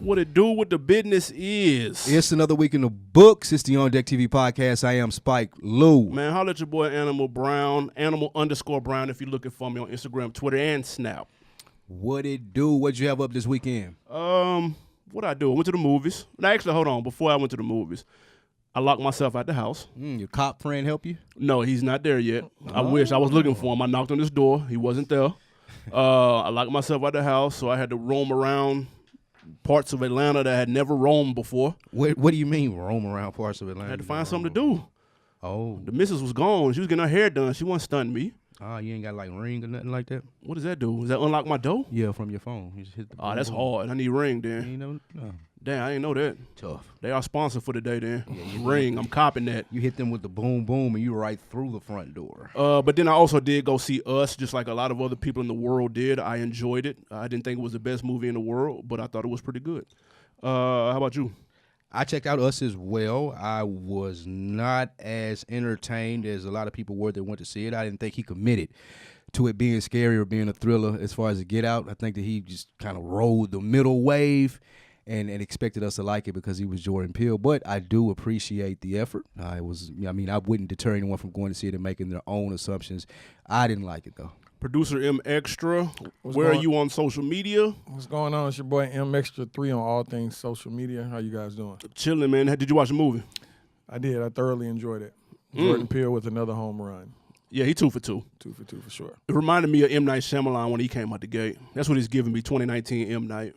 What it do, what the business is. It's another week in the books. It's the OndeckTV podcast. I am Spike Lou. Man, holla at your boy Animal Brown, Animal_Brown if you're looking for me on Instagram, Twitter, and Snap. What it do? What'd you have up this weekend? What I do? I went to the movies. Now, actually, hold on. Before I went to the movies, I locked myself out the house. Your cop friend help you? No, he's not there yet. I wish. I was looking for him. I knocked on his door. He wasn't there. I locked myself out the house, so I had to roam around parts of Atlanta that I had never roamed before. What do you mean roam around parts of Atlanta? I had to find something to do. Oh. The missus was gone. She was getting her hair done. She wasn't stunting me. You ain't got like Ring or nothing like that? What does that do? Does that unlock my door? Yeah, from your phone. You just hit the That's hard. I need Ring then. You know? No. Damn, I didn't know that. Tough. They are sponsored for the day then. Ring, I'm copping that. You hit them with the boom boom and you right through the front door. But then I also did go see Us, just like a lot of other people in the world did. I enjoyed it. I didn't think it was the best movie in the world, but I thought it was pretty good. How about you? I checked out Us as well. I was not as entertained as a lot of people were that went to see it. I didn't think he committed to it being scary or being a thriller as far as a Get Out. I think that he just kind of rode the middle wave and expected us to like it because he was Jordan Peele. But I do appreciate the effort. I wouldn't deter anyone from going to see it and making their own assumptions. I didn't like it, though. Producer Mxtra, where are you on social media? What's going on? It's your boy Mxtra3 on all things social media. How you guys doing? Chilling, man. Did you watch the movie? I did. I thoroughly enjoyed it. Jordan Peele with another home run. Yeah, he 2 for 2. 2 for 2 for sure. It reminded me of M. Night Shyamalan when he came out the gate. That's what he's giving me, 2019 M. Night.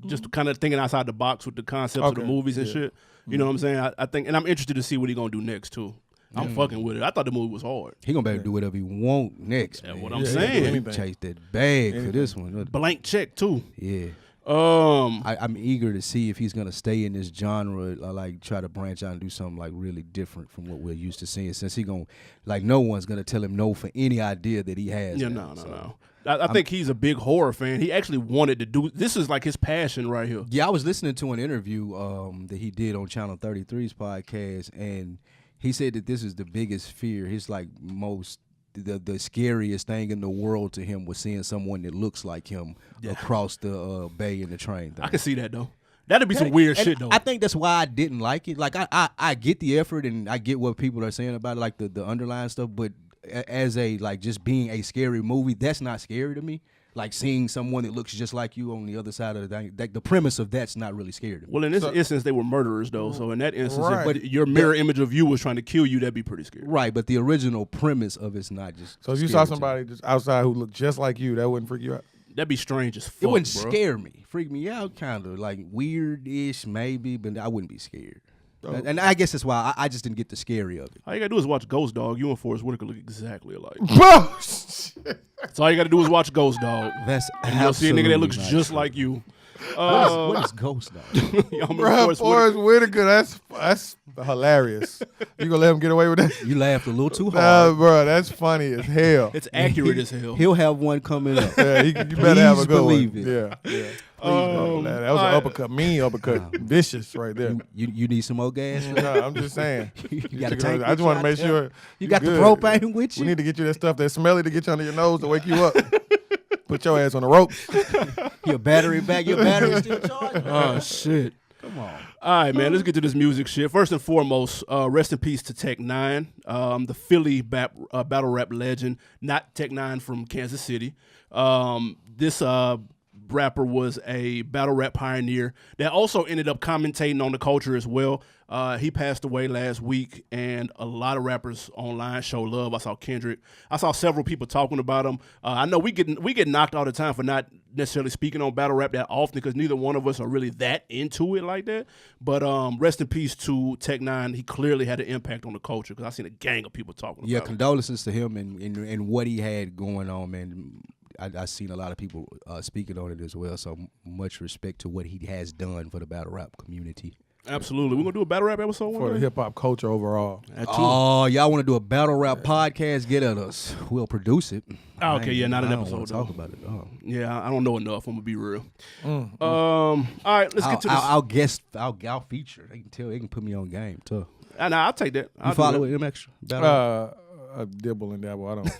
Just kind of thinking outside the box with the concepts of the movies and shit. You know what I'm saying? I think, and I'm interested to see what he's going to do next, too. I'm fucking with it. I thought the movie was hard. He gonna be able to do whatever he want next. That's man. what I'm saying. Chase that bag for this one. Blank check too. Yeah. I'm eager to see if he's gonna stay in this genre, or like try to branch out and do something like really different from what we're used to seeing. Since he gonna no one's gonna tell him no for any idea that he has. Yeah, no. I think he's a big horror fan. He actually wanted to do this. Is like his passion right here. Yeah, I was listening to an interview that he did on Channel 33's podcast, and he said that this is the biggest fear. His like the scariest thing in the world to him was seeing someone that looks like him across the bay in the train thing. I can see that though. That'd be some weird shit though. I think that's why I didn't like it. Like I get the effort and I get what people are saying about it, like the underlying stuff, but as a like just being a scary movie, that's not scary to me. Like seeing someone that looks just like you on the other side of the thing, the premise of that's not really scary to me. Well, in this instance, they were murderers, though. So in that instance, but your mirror image of you was trying to kill you, that'd be pretty scary. Right, but the original premise of it's not just. So if you saw somebody just outside who looked just like you, that wouldn't freak you out? That'd be strange as fuck, it wouldn't scare me. Freak me out, kind of like weird-ish maybe, but I wouldn't be scared. Oh. And I guess that's why I just didn't get the scary of it. All you gotta do is watch Ghost Dog. You and Forrest Whitaker look exactly alike. Bro, so all you gotta do is watch Ghost Dog. That's and you'll see a nigga that looks just like you. What is Ghost Dog? Bro, Forrest Whitaker, that's hilarious. You gonna let him get away with that? You laughed a little too hard. Bro, that's funny as hell. It's accurate as hell. He'll have one coming up. Yeah, you better have a good believe one. it. Yeah. That was an uppercut, mean uppercut, vicious right there. You need some more gas? No, I'm just saying. You got to take. I just want to make sure you got the propane with you. We need to get you that stuff that's smelly to get you under your nose to wake you up. Put your ass on the ropes. Your battery back. Your battery still charged. Oh shit! Come on. All right, man. Let's get to this music shit. First and foremost, rest in peace to Tec9, the Philly battle rap legend, not Tec9 from Kansas City. This rapper was a battle rap pioneer that also ended up commentating on the culture as well. He passed away last week, and a lot of rappers online show love. I saw Kendrick. I saw several people talking about him. I know we get knocked all the time for not necessarily speaking on battle rap that often because neither one of us are really that into it like that. But rest in peace to Tec9. He clearly had an impact on the culture because I seen a gang of people talking about him. Condolences to him and what he had going on, man. I seen a lot of people speaking on it as well, so much respect to what he has done for the battle rap community. Absolutely. We're going to do a battle rap episode for the hip-hop culture overall. Oh, y'all want to do a battle rap podcast? Get at us. We'll produce it. Oh, okay, yeah, not an episode. Talk about it. Oh. Yeah, I don't know enough. I'm going to be real. All right, let's get to this. I'll feature. They can put me on game, too. I'll take that. You follow with Mxtra? I dibble and dabble. I don't.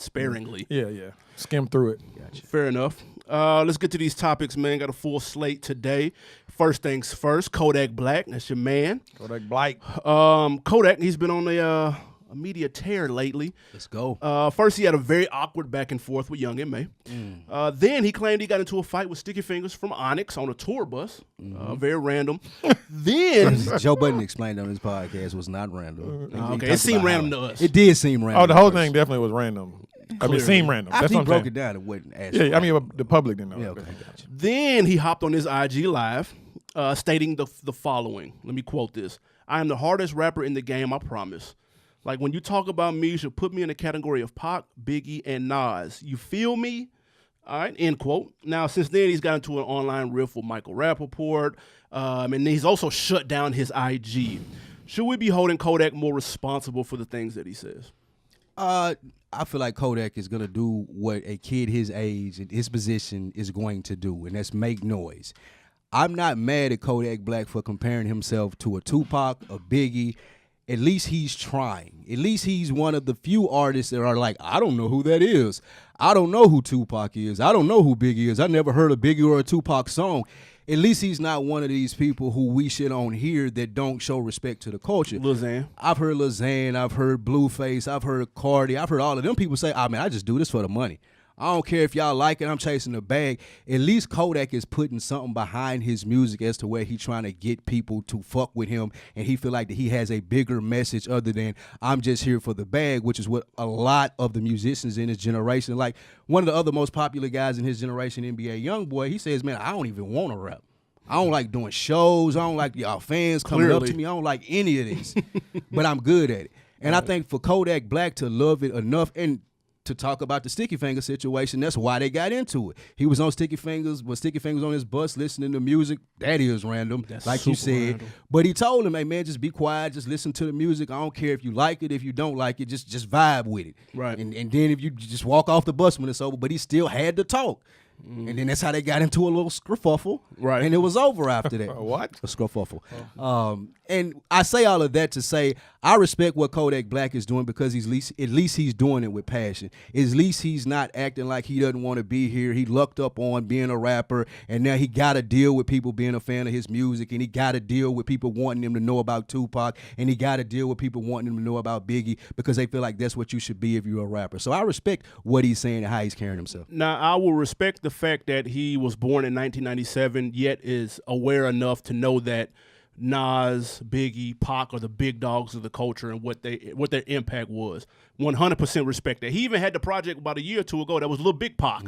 sparingly. Yeah. Skim through it. Gotcha. Fair enough. Let's get to these topics, man. Got a full slate today. First things first, Kodak Black. That's your man. Kodak Black. Kodak, he's been on a media tear lately. Let's go. First, he had a very awkward back and forth with Young M.A. Then he claimed he got into a fight with Sticky Fingers from Onyx on a tour bus. Very random. Then Joe Budden explained on his podcast was not random. okay, it seemed random to us. It did seem random. Oh, the whole thing definitely was random. I mean, it seemed random. That's After what he I'm broke saying. it down, it wasn't as Yeah, I mean, the public didn't know. yeah, okay, gotcha. Then he hopped on his IG live, stating the following. Let me quote this: "I am the hardest rapper in the game, I promise. Like, when you talk about me, you should put me in the category of Pac, Biggie, and Nas. You feel me?" All right, end quote. Now, since then, he's got into an online riff with Michael Rappaport, and he's also shut down his IG. Should we be holding Kodak more responsible for the things that he says? I feel like Kodak is going to do what a kid his age and his position is going to do, and that's make noise. I'm not mad at Kodak Black for comparing himself to a Tupac, a Biggie. At least he's trying. At least he's one of the few artists that are like, I don't know who that is. I don't know who Tupac is. I don't know who Biggie is. I never heard a Biggie or a Tupac song. At least he's not one of these people who we shit on here that don't show respect to the culture. Lil Xan. I've heard Lil Xan, I've heard Blueface, I've heard Cardi, I've heard all of them people say, I just do this for the money. I don't care if y'all like it, I'm chasing the bag. At least Kodak is putting something behind his music as to where he's trying to get people to fuck with him, and he feel like that he has a bigger message other than I'm just here for the bag, which is what a lot of the musicians in his generation, like one of the other most popular guys in his generation, NBA Youngboy, he says, man, I don't even want to rap. I don't like doing shows. I don't like y'all fans coming up to me. I don't like any of this, but I'm good at it. And I think for Kodak Black to love it enough and to talk about the Sticky Fingers situation, that's why they got into it. He was on Sticky Fingers, with Sticky Fingers on his bus listening to music. That is random, That's like you super said. random. But he told him, hey, man, just be quiet. Just listen to the music. I don't care if you like it, if you don't like it. Just vibe with it. Right. And then if you just walk off the bus when it's over, but he still had to talk. And then that's how they got into a little scruffle. Right. And it was over after that. What? A scruffle. And I say all of that to say I respect what Kodak Black is doing because at least he's doing it with passion. At least he's not acting like he doesn't want to be here. He lucked up on being a rapper, and now he got to deal with people being a fan of his music, and he got to deal with people wanting him to know about Tupac, and he got to deal with people wanting him to know about Biggie because they feel like that's what you should be if you're a rapper. So I respect what he's saying and how he's carrying himself. Now, I will respect the fact that he was born in 1997, yet is aware enough to know that Nas, Biggie, Pac are the big dogs of the culture and what their impact was. 100% respect that. He even had the project about a year or two ago that was Lil Big Pac,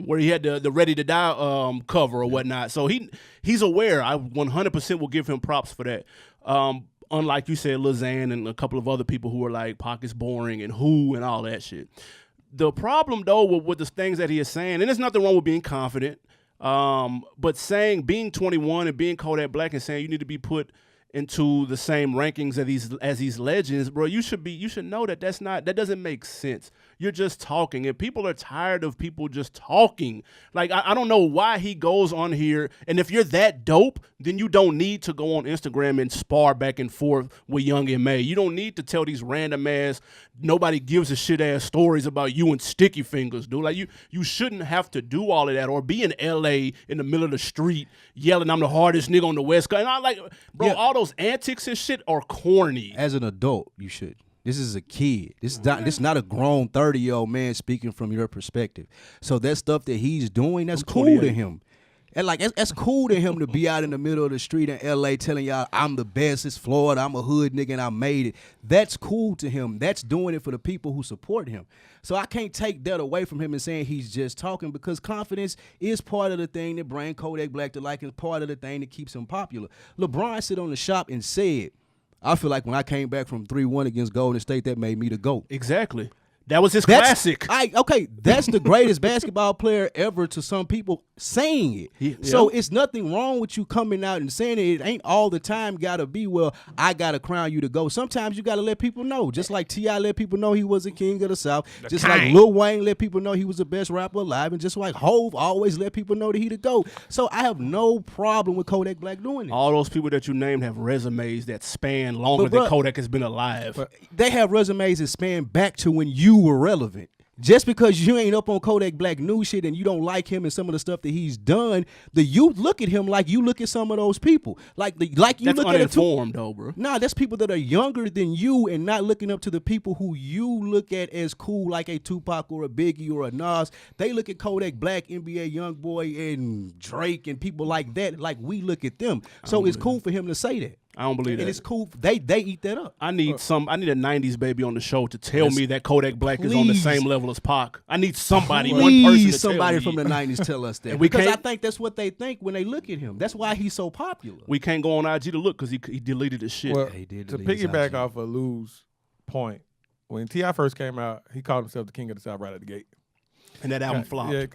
where he had the Ready to Die cover or whatnot. So he's aware. I 100% will give him props for that. Unlike you said, Lil Xan and a couple of other people who are like, Pac is boring and who and all that shit. The problem, though, with the things that he is saying, and there's nothing wrong with being confident, but saying being 21 and being Kodak Black and saying you need to be put into the same rankings as these legends, bro, you should know that that doesn't make sense. You're just talking, and people are tired of people just talking. Like, I don't know why he goes on here, and if you're that dope, then you don't need to go on Instagram and spar back and forth with Young M.A. You don't need to tell these random ass, nobody gives a shit ass stories about you and Sticky Fingers, dude. Like, you shouldn't have to do all of that or be in L.A. in the middle of the street yelling, I'm the hardest nigga on the West Coast. And I like, bro, all those antics and shit are corny. As an adult, you should. This is a kid. This is not a grown 30-year-old man speaking from your perspective. So that stuff that he's doing, that's cool to him. And like that's cool to him to be out in the middle of the street in LA telling y'all I'm the best, it's Florida, I'm a hood nigga and I made it. That's cool to him. That's doing it for the people who support him. So I can't take that away from him and saying he's just talking, because confidence is part of the thing that brings Kodak Black to like, and part of the thing that keeps him popular. LeBron sit on the shop and said, I feel like when I came back from 3-1 against Golden State, that made me the GOAT. Exactly. That was his classic. That's the greatest basketball player ever to some people saying it. Yeah. So it's nothing wrong with you coming out and saying it. It ain't all the time got to be, well, I got to crown you to go. Sometimes you got to let people know. Just like T.I. let people know he was a king of the South. Just like Lil Wayne let people know he was the best rapper alive. And just like Hove always let people know that he the GOAT. So I have no problem with Kodak Black doing it. All those people that you named have resumes that span longer than Kodak has been alive. They have resumes that span back to when you were relevant. Just because you ain't up on Kodak Black new shit and you don't like him and some of the stuff that he's done, the youth look at him like you look at some of those people. Like you That's look at uninformed, though, bro. Nah, that's people that are younger than you and not looking up to the people who you look at as cool, like a Tupac or a Biggie or a Nas. They look at Kodak Black, NBA YoungBoy, and Drake and people like that, like we look at them. So it's cool for him to say that. I don't believe that. And it's cool. They eat that up. I need a 90s baby on the show to tell me that Kodak Black is on the same level as Pac. I need somebody, one person to somebody tell me. from the 90s tell us that. And we because can't- I think that's what they think when they look at him. That's why he's so popular. We can't go on IG to look because he deleted his shit. Well, he did to delete his piggyback IG. off of Lou's point, when T.I. first came out, he called himself the king of the South right at the gate. And that album flopped. Yeah,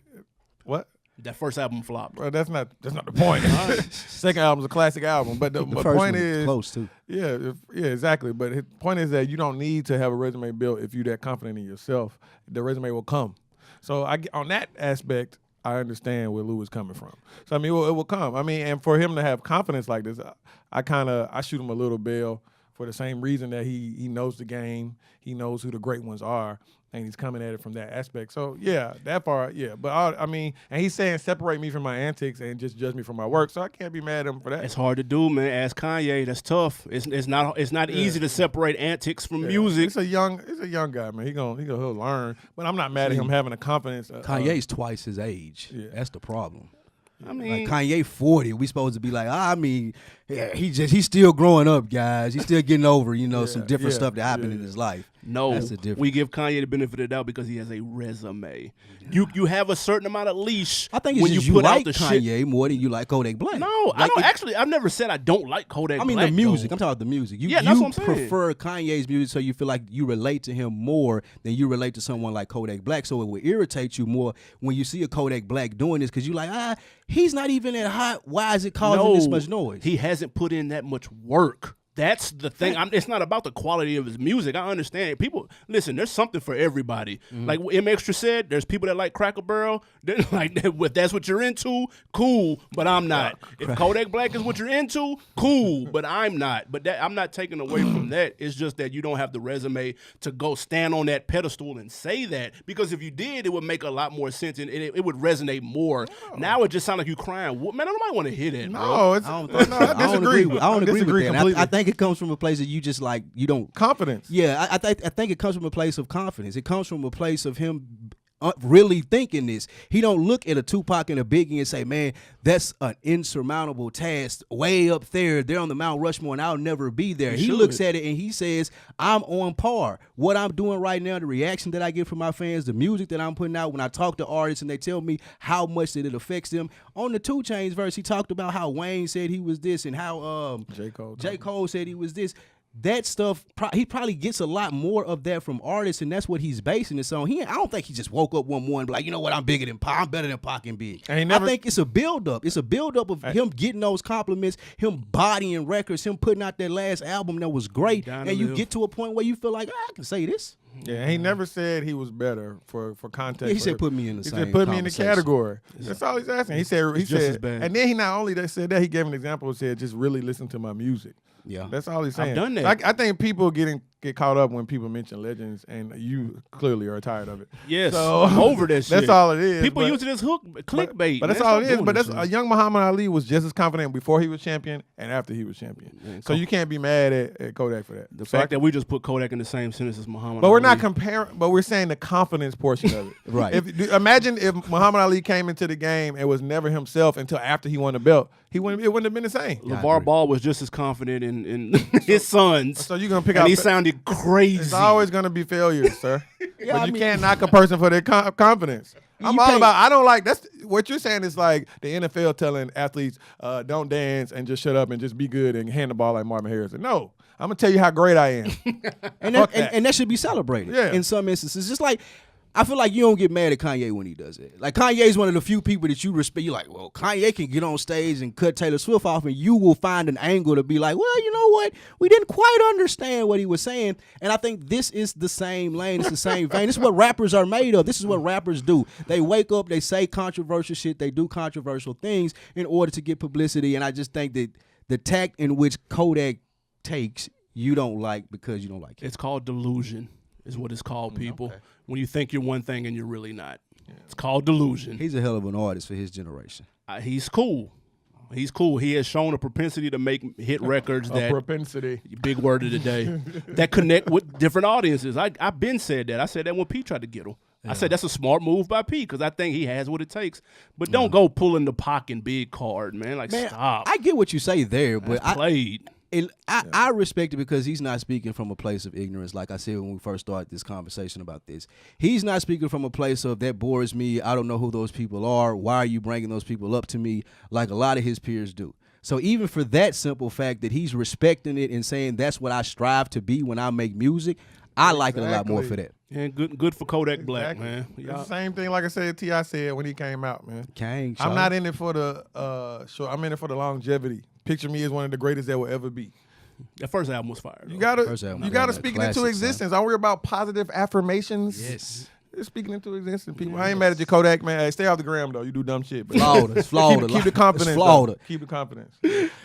what? That first album flopped. Well, that's not the point. Second album's a classic album, but the first point one is close too. Yeah, exactly. But his point is that you don't need to have a resume built if you're that confident in yourself. The resume will come. So on that aspect, I understand where Lou is coming from. So I mean, it will come. I mean, and for him to have confidence like this, I shoot him a little bell for the same reason that he knows the game, he knows who the great ones are, and he's coming at it from that aspect. So yeah, that part, yeah. But I mean, and he's saying separate me from my antics and just judge me for my work. So I can't be mad at him for that. It's hard to do, man. Ask Kanye. That's tough. It's not easy to separate antics from music. It's a young guy, man. He'll learn. But I'm not mad at him having a confidence. Kanye's twice his age. Yeah. That's the problem. I mean, Like Kanye 40, we supposed to be like, yeah, he's still growing up, guys. He's still getting over, some different stuff that happened in his life. no, That's the difference. we give Kanye the benefit of the doubt because he has a resume. You have a certain amount of leash I think it's when just you put like out the shit. Kanye more than you like Kodak Black. No, I don't actually. I've never said I don't like Kodak. I mean Black, the music. though. I'm talking about the music. You, Yeah, that's you what I'm saying. prefer Kanye's music, so you feel like you relate to him more than you relate to someone like Kodak Black. So it will irritate you more when you see a Kodak Black doing this because you like, he's not even that hot. Why is it causing this much noise? He hasn't put in that much work. That's the thing. It's not about the quality of his music. I understand. People, listen, there's something for everybody. Like what Mxtra said, there's people that like Cracker Barrel. Like, if that's what you're into, cool, but I'm not. If Kodak Black is what you're into, cool, but I'm not. But I'm not taking away from that. It's just that you don't have the resume to go stand on that pedestal and say that. Because if you did, it would make a lot more sense and it would resonate more. Now it just sounds like you crying. Man, nobody want to hear that, bro. I disagree. I don't agree with that. completely. I think it comes from a place that you just like you don't. Confidence. Yeah, I think it comes from a place of confidence. It comes from a place of him really thinking this. He don't look at a Tupac and a Biggie and say, man, that's an insurmountable task way up there. They're on the Mount Rushmore and I'll never be there. He looks at it and he says, I'm on par. What I'm doing right now, the reaction that I get from my fans, the music that I'm putting out, when I talk to artists and they tell me how much that it affects them. On the 2 Chainz verse, he talked about how Wayne said he was this and how J. Cole said he was this. That stuff, he probably gets a lot more of that from artists, and that's what he's basing this on. I don't think he just woke up one morning and be like, you know what, I'm bigger than Pac. I'm better than Pac and Big. I think it's a build-up. It's a build-up of him getting those compliments, him bodying records, him putting out that last album that was great, and you get to a point where you feel like, I can say this. Yeah, he never said he was better for context. Yeah, he said put me in the same He said put me in the conversation. category. That's all he's asking. He said, just as bad. and then he not only said that, he gave an example and said, just really listen to my music. Yeah. That's all he's saying. I've done that. I think people get caught up when people mention legends, and you clearly are tired of it. Yes, So, I'm over that shit. That's all it is. People but- use it as hook, clickbait. But that's all it is. But that's a young Muhammad Ali was just as confident before he was champion and after he was champion. So you can't be mad at Kodak for that. The fact that we just put Kodak in the same sentence as Muhammad But Ali. we're not comparing. But we're saying the confidence portion of it. Right. Imagine if Muhammad Ali came into the game and was never himself until after he won the belt. It wouldn't have been the same. LeVar Ball was just as confident in his sons. So you're gonna pick and out. he sounded crazy. It's always gonna be failures, sir. Yeah, but you can't knock a person for their confidence. I'm all about. I don't like. That's what you're saying. Is like the NFL telling athletes, don't dance and just shut up and just be good and hand the ball like Marvin Harrison. No, I'm gonna tell you how great I am. and that should be celebrated. Yeah. In some instances, just like I feel like you don't get mad at Kanye when he does it. Like Kanye's one of the few people that you respect. You're like, well, Kanye can get on stage and cut Taylor Swift off, and you will find an angle to be like, well, you know what? We didn't quite understand what he was saying. And I think this is the same lane. It's the same vein. This is what rappers are made of. This is what rappers do. They wake up, they say controversial shit, they do controversial things in order to get publicity. And I just think that the tact in which Kodak takes, you don't like because you don't like it. It's called delusion, is what it's called, people. Okay. when you think you're one thing and you're really not. Yeah. It's called delusion. He's a hell of an artist for his generation. He's cool. He's cool. He has shown a propensity to make hit records that propensity. Big word of the day. That connect with different audiences. I've been said that. I said that when P tried to get him. Yeah. I said that's a smart move by P because I think he has what it takes. But don't go pulling the Pac and Big card, man. Like, stop. I get what you say there, but I respect it because he's not speaking from a place of ignorance. Like I said when we first started this conversation about this, he's not speaking from a place of that bores me. I don't know who those people are. Why are you bringing those people up to me? Like a lot of his peers do. So even for that simple fact that he's respecting it and saying that's what I strive to be when I make music, I like it a lot more for that. And good for Kodak Black, man. It's the same thing, like I said, T.I. said when he came out, man. I'm not in it for the short. I'm in it for the longevity. Picture Me is one of the greatest there will ever be. That first album was fire. You gotta speak it into existence. I worry about positive affirmations. Yes. Speaking into existence, people. I ain't mad at your Kodak, man. Hey, stay off the gram though. You do dumb shit. But Florida. Keep the confidence. Florida. Keep the confidence.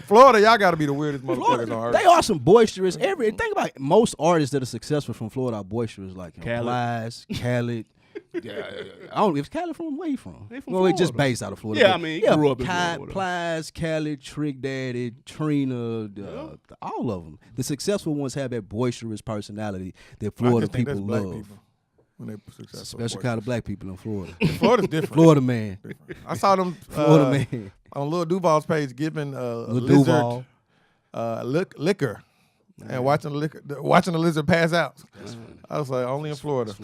Florida, y'all gotta be the weirdest motherfuckers on earth. They are some boisterous. Think about it, most artists that are successful from Florida are boisterous, like Plies, Khaled. Yeah. I don't know if Khaled from where he from. Well, just based out of Florida. Yeah, I mean, he grew up in Florida. Plies, Khaled, Trick Daddy, Trina, all of them. The successful ones have that boisterous personality that Florida people love. People. When they successful, special kind of black people in Florida. Florida's different. Florida man. I saw them Florida man on Lil Duval's page giving lizard liquor and watching the lizard pass out. I was like, only in Florida.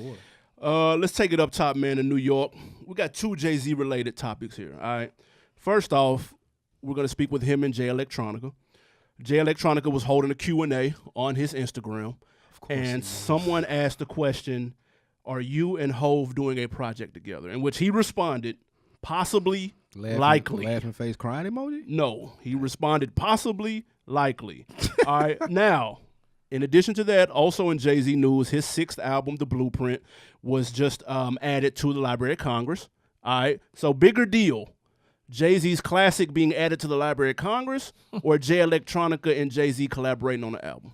Let's take it up top, man, in New York. We got two JayZ related topics here. All right. First off, we're gonna speak with him and Jay Electronica. Jay Electronica was holding a Q&A on his Instagram, and someone asked the question, are you and Hove doing a project together? In which he responded, possibly, likely. Laughing face, crying emoji? No, he responded, possibly, likely. All right, now, in addition to that, also in JayZ news, his 6th album, The Blueprint, was just added to the Library of Congress. All right, so bigger deal. JayZ's classic being added to the Library of Congress or Jay Electronica and JayZ collaborating on the album?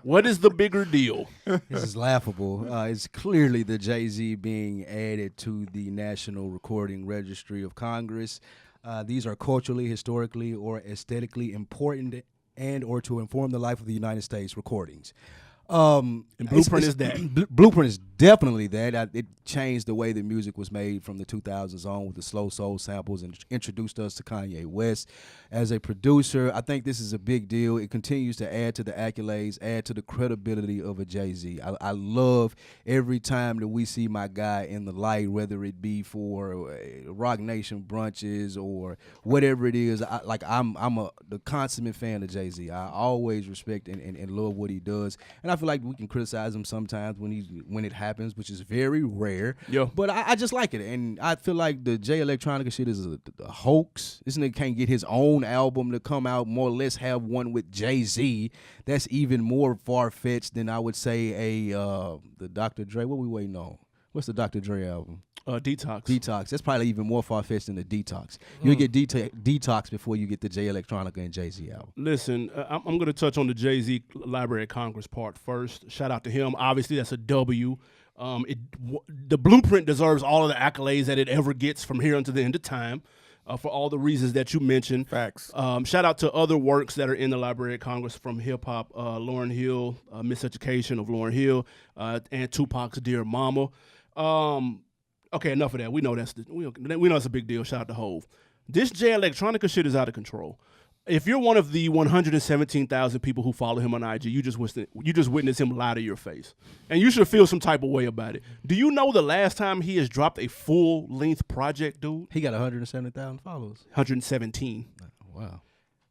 What is the bigger deal? This is laughable. It's clearly the JayZ being added to the National Recording Registry of Congress. These are culturally, historically, or aesthetically important and or to inform the life of the United States recordings. And Blueprint is that. Blueprint is definitely that. It changed the way the music was made from the 2000s on with the slow soul samples and introduced us to Kanye West. As a producer, I think this is a big deal. It continues to add to the accolades, add to the credibility of a JayZ. I love every time that we see my guy in the light, whether it be for Rock Nation brunches or whatever it is. I'm the consummate fan of JayZ. I always respect and love what he does. And I feel like we can criticize him sometimes when it happens, which is very rare. Yeah. But I just like it. And I feel like the Jay Electronica shit is a hoax. This nigga can't get his own album to come out, more or less have one with JayZ. That's even more far-fetched than I would say the Dr. Dre. What we waiting on? What's the Dr. Dre album? Detox. Detox. That's probably even more far-fetched than the Detox. You'll get Detox before you get the Jay Electronica and JayZ album. Listen, I'm going to touch on the JayZ Library of Congress part first. Shout out to him. Obviously, that's a W. The Blueprint deserves all of the accolades that it ever gets from here until the end of time. For all the reasons that you mentioned. Facts. Shout out to other works that are in the Library of Congress from hip-hop, Lauryn Hill, Miseducation of Lauryn Hill, and Tupac's Dear Mama. Okay, enough of that. We know we know it's a big deal. Shout out to Hove. This Jay Electronica shit is out of control. If you're one of the 117,000 people who follow him on IG, you just witnessed him lie to your face. And you should feel some type of way about it. Do you know the last time he has dropped a full-length project, dude? He got 170,000 followers. 117. Wow.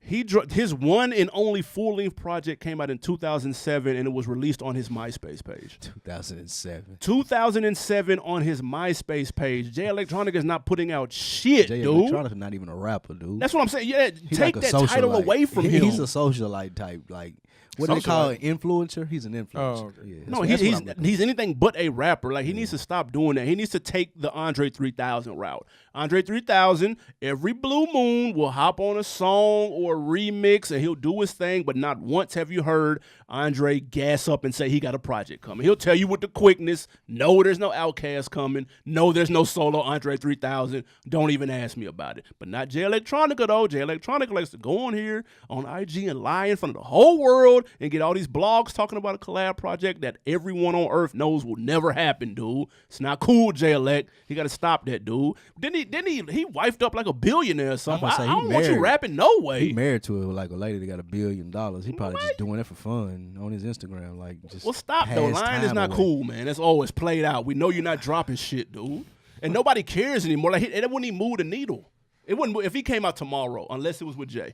His one and only full-length project came out in 2007, and it was released on his MySpace page. 2007. 2007 on his MySpace page. Jay Electronica is not putting out shit, Jay dude. Electronica not even a rapper, dude. That's what I'm saying. Yeah, He's take like that title away from him. He's a socialite type. Like what do they call an influencer? He's an influencer. Oh, okay. Yeah, No, that's what I'm looking he's anything but a rapper. Like he needs to stop doing that. He needs to take the Andre 3000 route. Andre 3000, every blue moon will hop on a song or a remix and he'll do his thing, but not once have you heard Andre gas up and say he got a project coming. He'll tell you with the quickness, no, there's no Outkast coming. No, there's no solo Andre 3000. Don't even ask me about it. But not Jay Electronica though. Jay Electronica likes to go on here on IG and lie in front of the whole world and get all these blogs talking about a collab project that everyone on earth knows will never happen, dude. It's not cool, Jay Elect. He got to stop that, dude. Didn't he wifed up like a billionaire or something? I don't want you rapping no way. He married to like a lady that got $1 billion. He probably just doing it for fun on his Instagram, like just. Well, stop though. Lying is not cool, man. That's always played out. We know you're not dropping shit, dude, and nobody cares anymore. Like it wouldn't even move the needle. It wouldn't if he came out tomorrow, unless it was with Jay.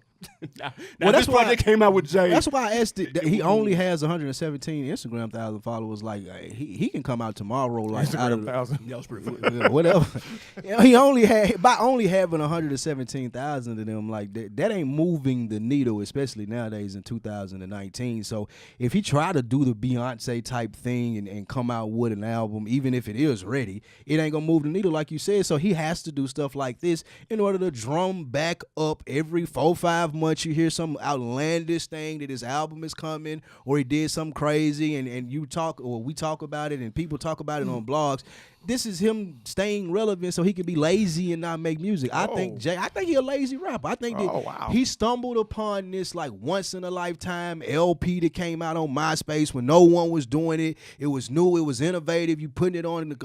now this project came out with Jay. That's why I asked it. He only has 117 Instagram thousand followers. Like he can come out tomorrow. Like Instagram out of 1,000. That was pretty funny. whatever. He only had by only having 117,000 of them. Like that ain't moving the needle, especially nowadays in 2019. So if he try to do the Beyonce type thing and come out with an album, even if it is ready, it ain't gonna move the needle like you said. So he has to do stuff like this in order to drum back up every 4-5 months. You hear some outlandish thing that his album is coming, or he did something crazy, and you talk or we talk about it, and people talk about it on blogs. This is him staying relevant so he can be lazy and not make music. I think he a lazy rapper. I think that he stumbled upon this like once in a lifetime LP that came out on MySpace when no one was doing it. It was new, it was innovative. You putting it on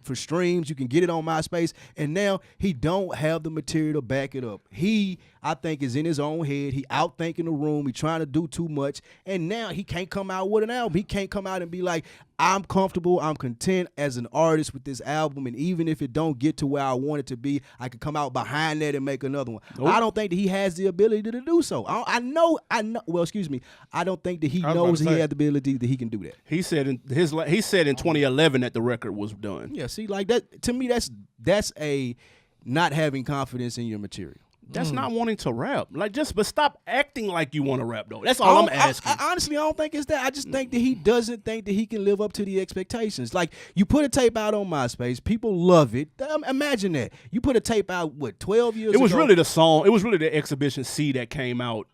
for streams, you can get it on MySpace, and now he don't have the material to back it up. He, I think, is in his own head. He outthinking the room. He trying to do too much, and now he can't come out with an album. He can't come out and be like, I'm comfortable, I'm content as an artist with this album, and even if it don't get to where I want it to be, I can come out behind that and make another one. Nope. I don't think that he has the ability to do so. I know. Well, excuse me. I don't think that he knows he had the ability that he can do that. He said in 2011 that the record was done. Yeah, see, like that to me, that's a not having confidence in your material. That's not wanting to rap. But stop acting like you want to rap, though. That's all I'm asking. I honestly don't think it's that. I just think that he doesn't think that he can live up to the expectations. Like, you put a tape out on MySpace, people love it. Imagine that. You put a tape out, 12 years ago? It was really the song. It was really the Exhibition C that came out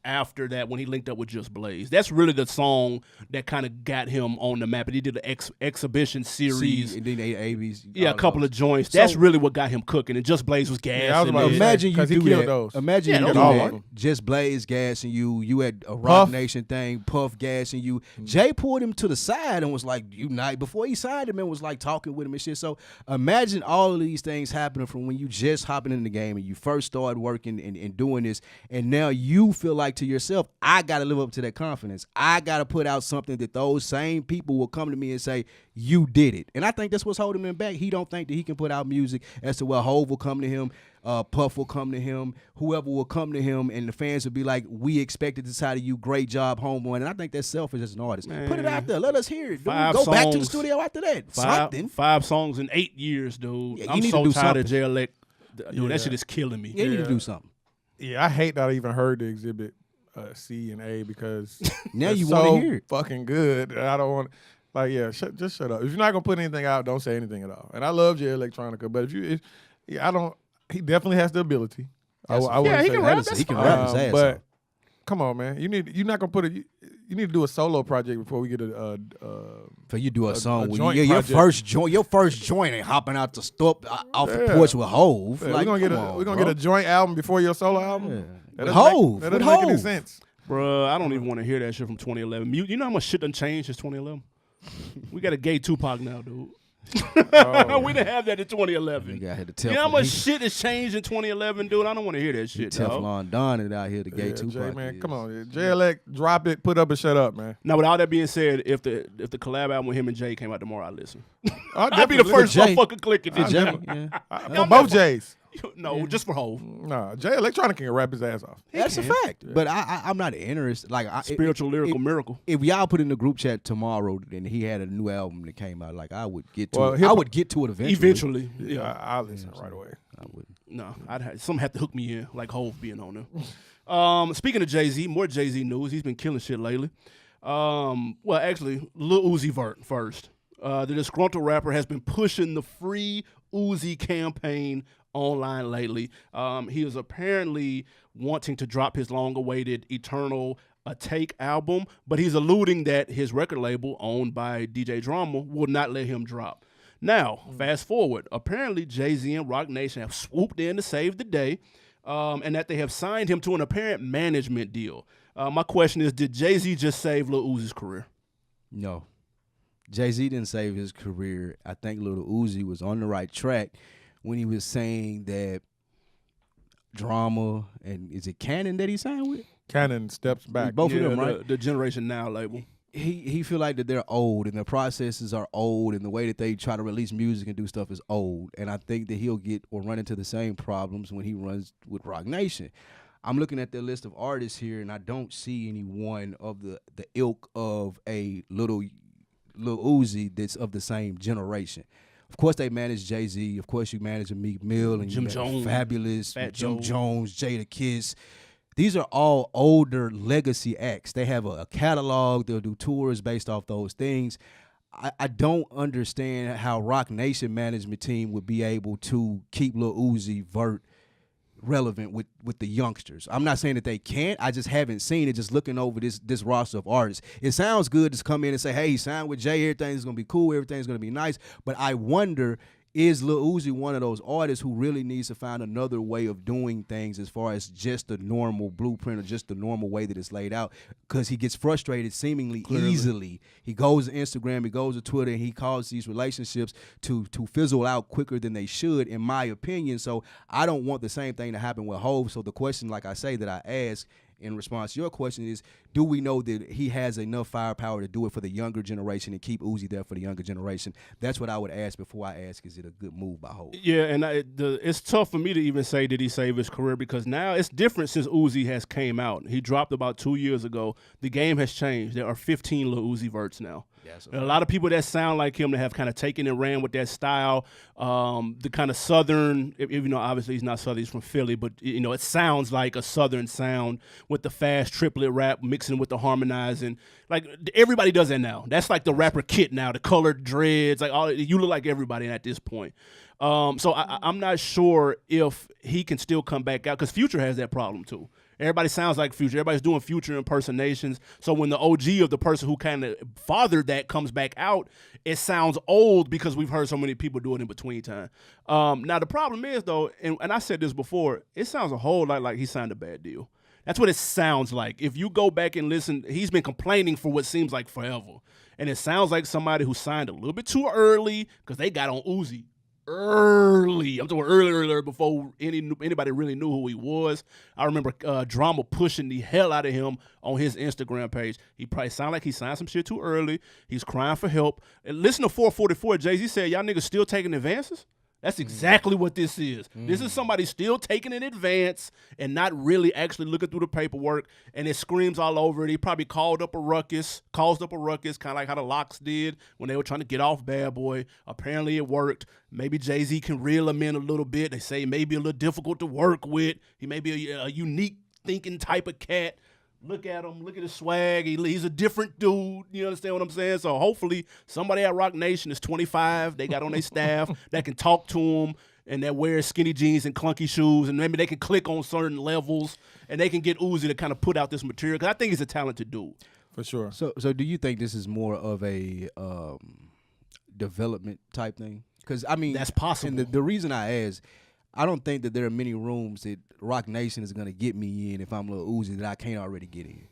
after that when he linked up with Just Blaze. That's really the song that kind of got him on the map. And he did the Exhibition series. And then ABs. Yeah, a couple of joints. That's really what got him cooking. And Just Blaze was gassing. Imagine you do that. Those. Imagine you do that. Just Blaze gassing you. You had a Rock Nation thing. Puff gassing you. Jay pulled him to the side and was like, unite. Before he signed him and was like talking with him and shit. So imagine all of these things happening from when you just hopping in the game and you first started working and doing this. And now you feel like to yourself, I got to live up to that confidence. I got to put out something that those same people will come to me and say, you did it. And I think that's what's holding him back. He don't think that he can put out music as to where Hov will come to him, Puff will come to him, whoever will come to him, and the fans will be like, we expected this out of you. Great job, homeboy. And I think that's selfish as an artist. Man. Put it out there. Let us hear it. Go back to the studio after that. Something. 5 songs in 8 years, dude. Yeah, I'm so tired of Jay Elect. Dude, that shit is killing me. Yeah, you need to do something. Yeah, I hate that I even heard the Exhibit C and A because now you want to hear it. Fucking good. I don't want. Just shut up. If you're not gonna put anything out, don't say anything at all. And I love Jay Electronica, but I don't. He definitely has the ability. He can rap. He can rap his ass but off. Come on, man. You're not gonna put it. You need to do a solo project before we get So you do a song with your first joint ain't hopping out the stop off the porch with Hov. Yeah, we're gonna get a joint album before your solo album. Yeah. That Hov. That doesn't make any sense. Bruh, I don't even want to hear that shit from 2011. You know how much shit done changed since 2011? We got a gay Tupac now, dude. We didn't have that in 2011. You know how much shit has changed in 2011, dude? I don't want to hear that shit, dog. Teflon Don it out here, the gay Tupac. Jay, man, come on. Jay Elect, drop it, put up and shut up, man. Now, with all that being said, if the collab album with him and Jay came out tomorrow, I'd listen. I'd be the first motherfucker clicking this. For both Jays. No, just for Hov. Nah, Jay Electronica can rap his ass off. That's a fact. Yeah. But I'm not interested. Spiritual lyrical miracle. If y'all put in the group chat tomorrow and he had a new album that came out, I would get to it. I would get to it eventually. Yeah, I'll listen right away. I wouldn't. No, something have to hook me in, like Hov being on there. Speaking of JayZ, more JayZ news. He's been killing shit lately. Well, actually, Lil Uzi Vert first. The disgruntled rapper has been pushing the Free Uzi campaign online lately. He is apparently wanting to drop his long-awaited Eternal Take album, but he's alluding that his record label, owned by DJ Drama, will not let him drop. Now, fast forward. Apparently, JayZ and Roc Nation have swooped in to save the day, and that they have signed him to an apparent management deal. My question is, did JayZ just save Lil Uzi's career? No. JayZ didn't save his career. I think Lil Uzi was on the right track when he was saying that Drama and is it Canon that he signed with? Canon steps back. Both of them, right? The Generation Now label. He feel like that they're old and their processes are old and the way that they try to release music and do stuff is old. And I think that he'll get or run into the same problems when he runs with Roc Nation. I'm looking at their list of artists here and I don't see anyone of the ilk of a Lil Uzi that's of the same generation. Of course, they manage JayZ. Of course, you manage a Meek Mill and Jim you Jones, Fabulous, Fat Jim Joe. Jones, Jada Kiss. These are all older legacy acts. They have a catalog. They'll do tours based off those things. I don't understand how Roc Nation management team would be able to keep Lil Uzi Vert relevant with the youngsters. I'm not saying that they can't. I just haven't seen it. Just looking over this roster of artists, it sounds good to come in and say, "Hey, he signed with Jay. Everything's gonna be cool. Everything's gonna be nice." But I wonder, is Lil Uzi one of those artists who really needs to find another way of doing things as far as just the normal blueprint or just the normal way that it's laid out? Because he gets frustrated seemingly easily. He goes to Instagram, he goes to Twitter, and he causes these relationships to fizzle out quicker than they should, in my opinion. So I don't want the same thing to happen with Hov. So the question, like I say, that I ask in response to your question is, do we know that he has enough firepower to do it for the younger generation and keep Uzi there for the younger generation? That's what I would ask before I ask, is it a good move by Hov? Yeah, and it's tough for me to even say, did he save his career? Because now it's different since Uzi has came out. He dropped about 2 years ago. The game has changed. There are 15 Lil Uzi Verts now. Yes, a lot of people that sound like him that have kind of taken and ran with that style, the kind of Southern, even though obviously he's not Southern, he's from Philly, but it sounds like a Southern sound with the fast triplet rap mixing with the harmonizing. Like everybody does that now. That's like the rapper kit now, the colored dreads, like you look like everybody at this point. So I'm not sure if he can still come back out because Future has that problem too. Everybody sounds like Future. Everybody's doing Future impersonations. So when the OG of the person who kind of fathered that comes back out, it sounds old because we've heard so many people do it in between time. Now, the problem is, though, and I said this before, it sounds a whole lot like he signed a bad deal. That's what it sounds like. If you go back and listen, he's been complaining for what seems like forever. And it sounds like somebody who signed a little bit too early because they got on Uzi early. I'm talking earlier before anybody really knew who he was. I remember Drama pushing the hell out of him on his Instagram page. He probably sounded like he signed some shit too early. He's crying for help. And listen to 444. JayZ said, y'all niggas still taking advances? That's exactly what this is. This is somebody still taking an advance and not really actually looking through the paperwork, and it screams all over it. He probably caused up a ruckus, kind of like how the Locks did when they were trying to get off Bad Boy. Apparently it worked. Maybe JayZ can reel him in a little bit. They say he may be a little difficult to work with. He may be a unique thinking type of cat. Look at him. Look at his swag. He's a different dude. You understand what I'm saying? So hopefully somebody at Roc Nation is 25. They got on their staff that can talk to him and that wears skinny jeans and clunky shoes, and maybe they can click on certain levels and they can get Uzi to kind of put out this material because I think he's a talented dude. For sure. So do you think this is more of a development type thing? Because, I mean, that's possible. And the reason I ask, I don't think that there are many rooms that Roc Nation is going to get me in if I'm Lil Uzi that I can't already get in.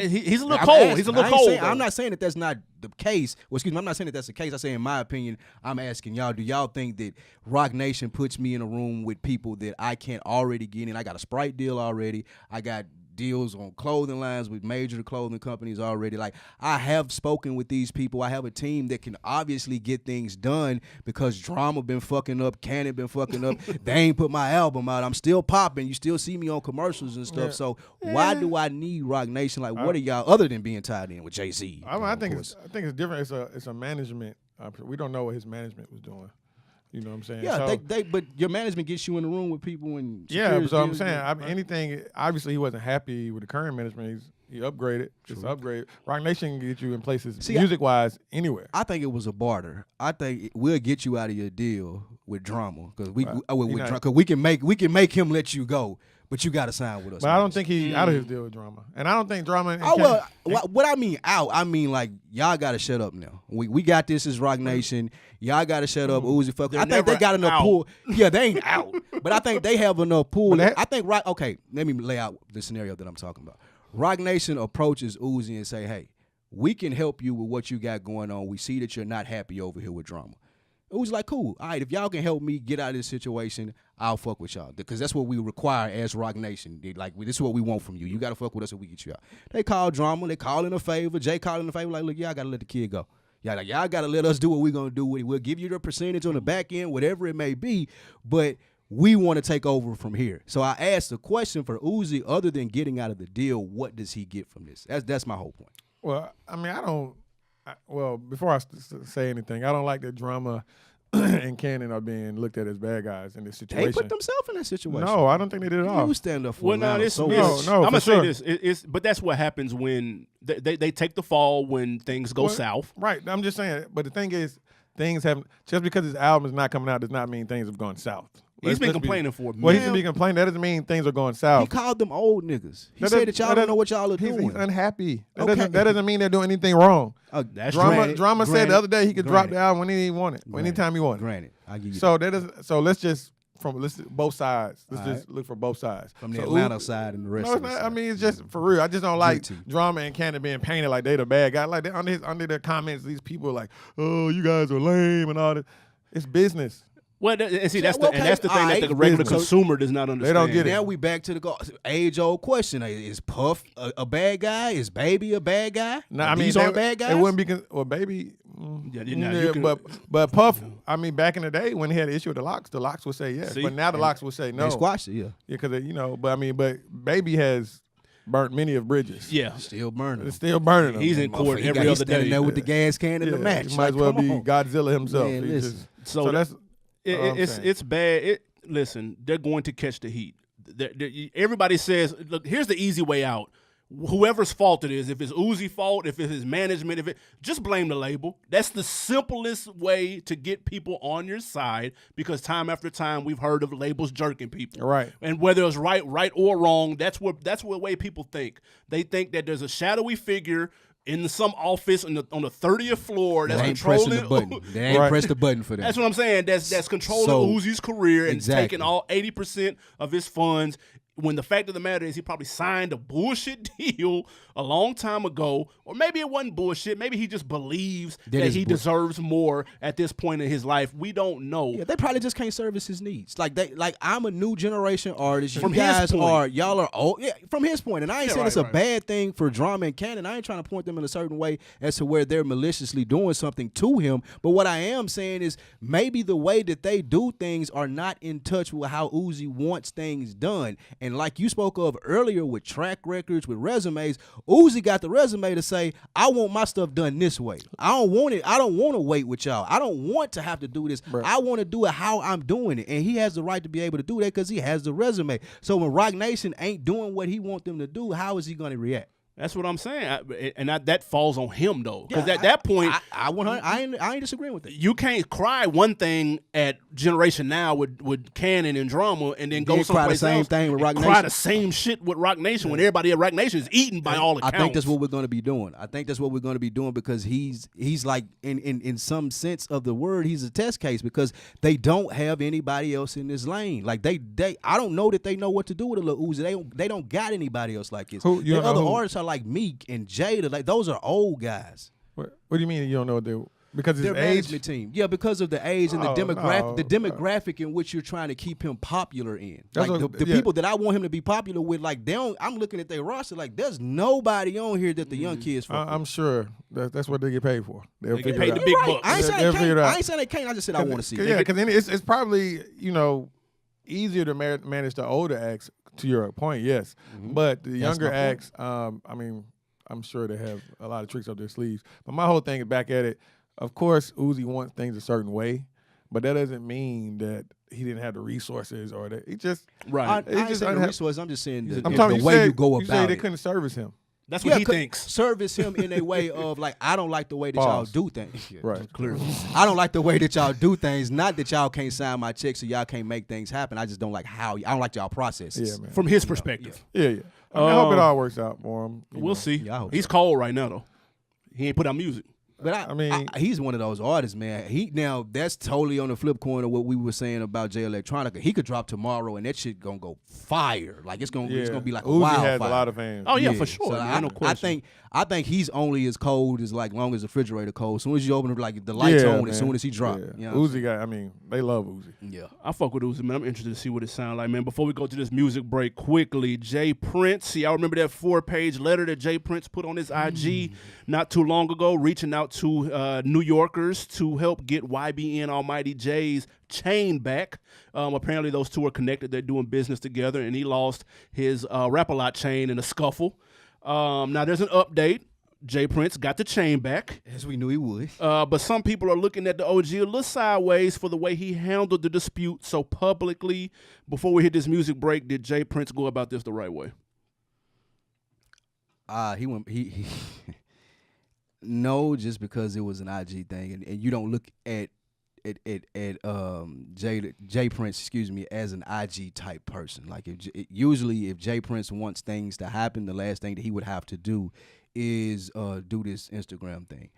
He's a little cold. He's a little cold. I'm not saying that that's not the case. Well, excuse me, I'm not saying that that's the case. I say, in my opinion, I'm asking y'all, do y'all think that Roc Nation puts me in a room with people that I can't already get in? I got a Sprite deal already. I got deals on clothing lines with major clothing companies already. Like, I have spoken with these people. I have a team that can obviously get things done because Drama been fucking up, Cannon been fucking up. They ain't put my album out. I'm still popping. You still see me on commercials and stuff. Yeah. So why do I need Roc Nation? Like, what are y'all other than being tied in with JayZ? I think it's different. It's a management. We don't know what his management was doing. You know what I'm saying? Yeah, so, but your management gets you in the room with people and yeah. So I'm saying, right. anything. Obviously, he wasn't happy with the current management. He upgraded. It's upgraded. Rock Nation can get you in places music wise anywhere. I think it was a barter. I think we'll get you out of your deal with drama because we can make him let you go, but you got to sign with us. But I don't think he's out of his deal with drama, and I don't think drama. What I mean out, I mean like y'all got to shut up now. We got this as Rock Nation. Y'all got to shut up, Uzi. Fuck. I think they got enough pull. Yeah, they ain't out, but I think they have enough pull. I think okay. Let me lay out the scenario that I'm talking about. Rock Nation approaches Uzi and say, hey, we can help you with what you got going on. We see that you're not happy over here with drama. Uzi's like, cool. All right, if y'all can help me get out of this situation, I'll fuck with y'all. Because that's what we require as Rock Nation. This is what we want from you. You got to fuck with us if we get you out. They call drama. They call in a favor. Jay call in a favor. Like, look, y'all got to let the kid go. Y'all got to let us do what we're going to do. We'll give you the percentage on the back end, whatever it may be. But we want to take over from here. So I asked the question for Uzi, other than getting out of the deal, what does he get from this? That's my whole point. Well, I mean, before I say anything, I don't like that drama and Cannon are being looked at as bad guys in this situation. They put themselves in that situation. No, I don't think they did at all. You stand up for I'm going to say this. But that's what happens when they take the fall when things go south. Right. I'm just saying. But the thing is, things haven't, just because his album is not coming out does not mean things have gone south. He's been complaining for a minute. Well, he's been complaining. That doesn't mean things are going south. He called them old niggas. He said that y'all don't know what y'all are doing. He's unhappy. That doesn't mean they're doing anything wrong. That's Drama said the other day he could drop the album when he wanted, anytime he wanted. Granted, I give you so that is. So let's just both sides. Let's just look for both sides. From the Atlanta side and the rest. No, it's not. I mean, it's just for real. I just don't like drama and Cannon being painted like they the bad guy. Like under their comments, these people are like, oh, you guys are lame and all that. It's business. Well, and see, that's the thing that the regular consumer does not understand. They don't get it. Now we back to the age-old question: is Puff a bad guy? Is Baby a bad guy? No, I mean these aren't bad guys. It wouldn't be. Baby. But Puff. I mean, back in the day when he had an issue with the locks would say yes, but now the locks would say no. They squashed it, yeah. Yeah, because but Baby has burnt many of bridges. Yeah, still burning. It's still burning them. He's in court every other day. There with the gas can in the match. He might as well be Godzilla himself. So that's. It's bad. Listen, they're going to catch the heat. Everybody says, look, here's the easy way out. Whoever's fault it is, if it's Uzi's fault, if it's his management, just blame the label. That's the simplest way to get people on your side, because time after time we've heard of labels jerking people. Right. And whether it's right or wrong, that's what way people think. They think that there's a shadowy figure in some office on the 30th floor that's controlling the button. They ain't pressed the button for that. That's what I'm saying. That's controlling Uzi's career and taking all 80% of his funds. When the fact of the matter is he probably signed a bullshit deal a long time ago, or maybe it wasn't bullshit. Maybe he just believes that he deserves more at this point in his life. We don't know. Yeah, they probably just can't service his needs. Like I'm a new generation artist. From you guys his point. y'all are old. Yeah, from his point. And I ain't saying it's a bad thing for drama and Cannon. I ain't trying to point them in a certain way as to where they're maliciously doing something to him. But what I am saying is maybe the way that they do things are not in touch with how Uzi wants things done. And like you spoke of earlier with track records, with resumes, Uzi got the resume to say, I want my stuff done this way. I don't want it. I don't want to wait with y'all. I don't want to have to do this. Bro. I want to do it how I'm doing it. And he has the right to be able to do that because he has the resume. So when Rock Nation ain't doing what he want them to do, how is he going to react? That's what I'm saying, that falls on him though, because at that point, I ain't disagreeing with it. You can't cry one thing at Generation Now with Cannon and drama, and then go someplace cry the same else thing with Rock Nation. Cry the same shit with Rock Nation when everybody at Rock Nation is eating by all accounts. I think that's what we're going to be doing. Because he's like in some sense of the word, he's a test case because they don't have anybody else in this lane. Like they I don't know that they know what to do with a Lil Uzi. They don't got anybody else like this. The other artists are like Meek and Jada, like those are old guys. What do you mean you don't know what they? Because their his age? Management team, yeah, because of the age and the demographic in which you're trying to keep him popular in. Like the people that I want him to be popular with, like I'm looking at their roster, like there's nobody on here that the young kids. I'm sure that's what they get paid for. They get paid the big bucks. I ain't saying they can't. I just said I want to see. Yeah, because it's probably easier to manage the older acts. To your point, yes, but the younger acts, I'm sure they have a lot of tricks up their sleeves. But my whole thing is back at it. Of course, Uzi wants things a certain way, but that doesn't mean that he didn't have the resources or that he just Right. I ain't saying the resources. I'm just saying I'm talking the way you go you say about they it. couldn't service him. That's what he thinks. Service him in a way of like, I don't like the way that y'all Pause. do things. Right. Clearly. I don't like the way that y'all do things. Not that y'all can't sign my checks or y'all can't make things happen. I just don't like I don't like y'all processes. Yeah, man. From his perspective. Yeah. I hope it all works out for him. We'll see. Yeah, I hope He's cold right now, though. He ain't put out music. But I mean, he's one of those artists, man. Now that's totally on the flip coin of what we were saying about Jay Electronica. He could drop tomorrow and that shit gonna go fire. Like it's gonna be like a Uzi wildfire. has a lot of fans. Oh yeah, for sure. So no question. I think he's only as cold as like long as the refrigerator cold. As soon as you open it, like the lights on, man. as soon as he drop. Yeah. You know Uzi got. I mean, they love Uzi. Yeah. I fuck with Uzi, man. I'm interested to see what it sounds like, man. Before we go to this music break, quickly, Jay Prince. Y'all remember that 4-page letter that Jay Prince put on his IG not too long ago, reaching out to New Yorkers to help get YBN Almighty Jay's chain back. Apparently, those two are connected. They're doing business together, and he lost his Rap-A-Lot chain in a scuffle. Now, there's an update. Jay Prince got the chain back. As we knew he would. But some people are looking at the OG a little sideways for the way he handled the dispute so publicly. Before we hit this music break, did Jay Prince go about this the right way? He no, just because it was an IG thing, and you don't look at Jay Prince, excuse me, as an IG type person. Like usually if Jay Prince wants things to happen, the last thing that he would have to do is do this Instagram thing.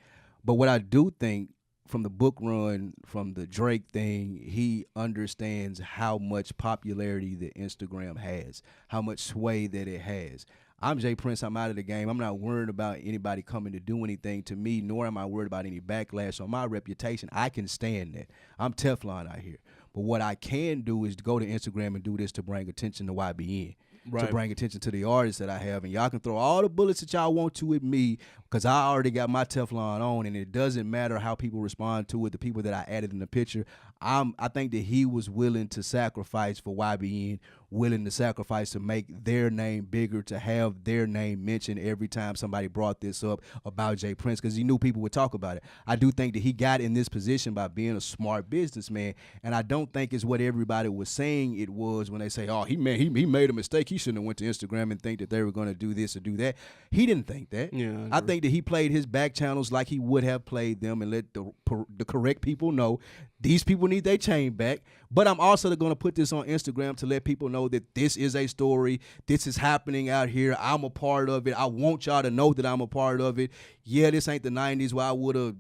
But what I do think from the book run, from the Drake thing, he understands how much popularity the Instagram has, how much sway that it has. I'm Jay Prince. I'm out of the game. I'm not worried about anybody coming to do anything to me, nor am I worried about any backlash on my reputation. I can stand that. I'm Teflon out here. But what I can do is go to Instagram and do this to bring attention to YBN. Right. To bring attention to the artists that I have. And y'all can throw all the bullets that y'all want to at me because I already got my Teflon on, and it doesn't matter how people respond to it, the people that I added in the picture. I think that he was willing to sacrifice for YBN, willing to sacrifice to make their name bigger, to have their name mentioned every time somebody brought this up about Jay Prince, because he knew people would talk about it. I do think that he got in this position by being a smart businessman, and I don't think it's what everybody was saying it was when they say, oh, he made a mistake. He shouldn't have went to Instagram and think that they were going to do this or do that. He didn't think that. Yeah, I think that he played his back channels like he would have played them and let the correct people know these people need their chain back. But I'm also going to put this on Instagram to let people know that this is a story. This is happening out here. I'm a part of it. I want y'all to know that I'm a part of it. Yeah, this ain't the 90s where I would have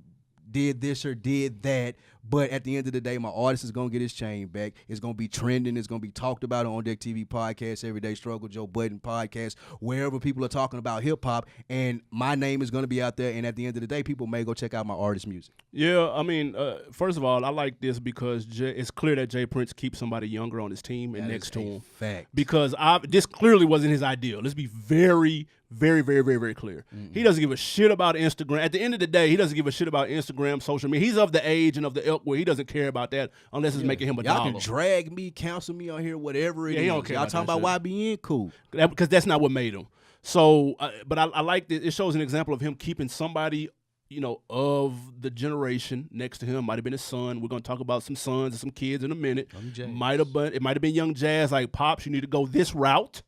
did this or did that. But at the end of the day, my artist is going to get his chain back. It's going to be trending. It's going to be talked about on OndeckTV podcast, Everyday Struggle, Joe Budden podcast, wherever people are talking about hip-hop. And my name is going to be out there. And at the end of the day, people may go check out my artist music. Yeah, I mean, first of all, I like this because it's clear that Jay Prince keeps somebody younger on his team and That next is to a him. fact. Because this clearly wasn't his ideal. Let's be very, very, very, very, very clear. Mm-hmm. He doesn't give a shit about Instagram. At the end of the day, he doesn't give a shit about Instagram, social media. He's of the age and of the ilk where he doesn't care about that unless it's making him a Y'all dollar. can drag me, cancel me on here, whatever it is. He don't care Y'all about talking that about YBN, cool. Because that's not what made him. So, but I like that. It shows an example of him keeping somebody, of the generation next to him. Might have been his son. We're gonna talk about some sons and some kids in a minute. It might have been young JayZ. Like, Pops, you need to go this route,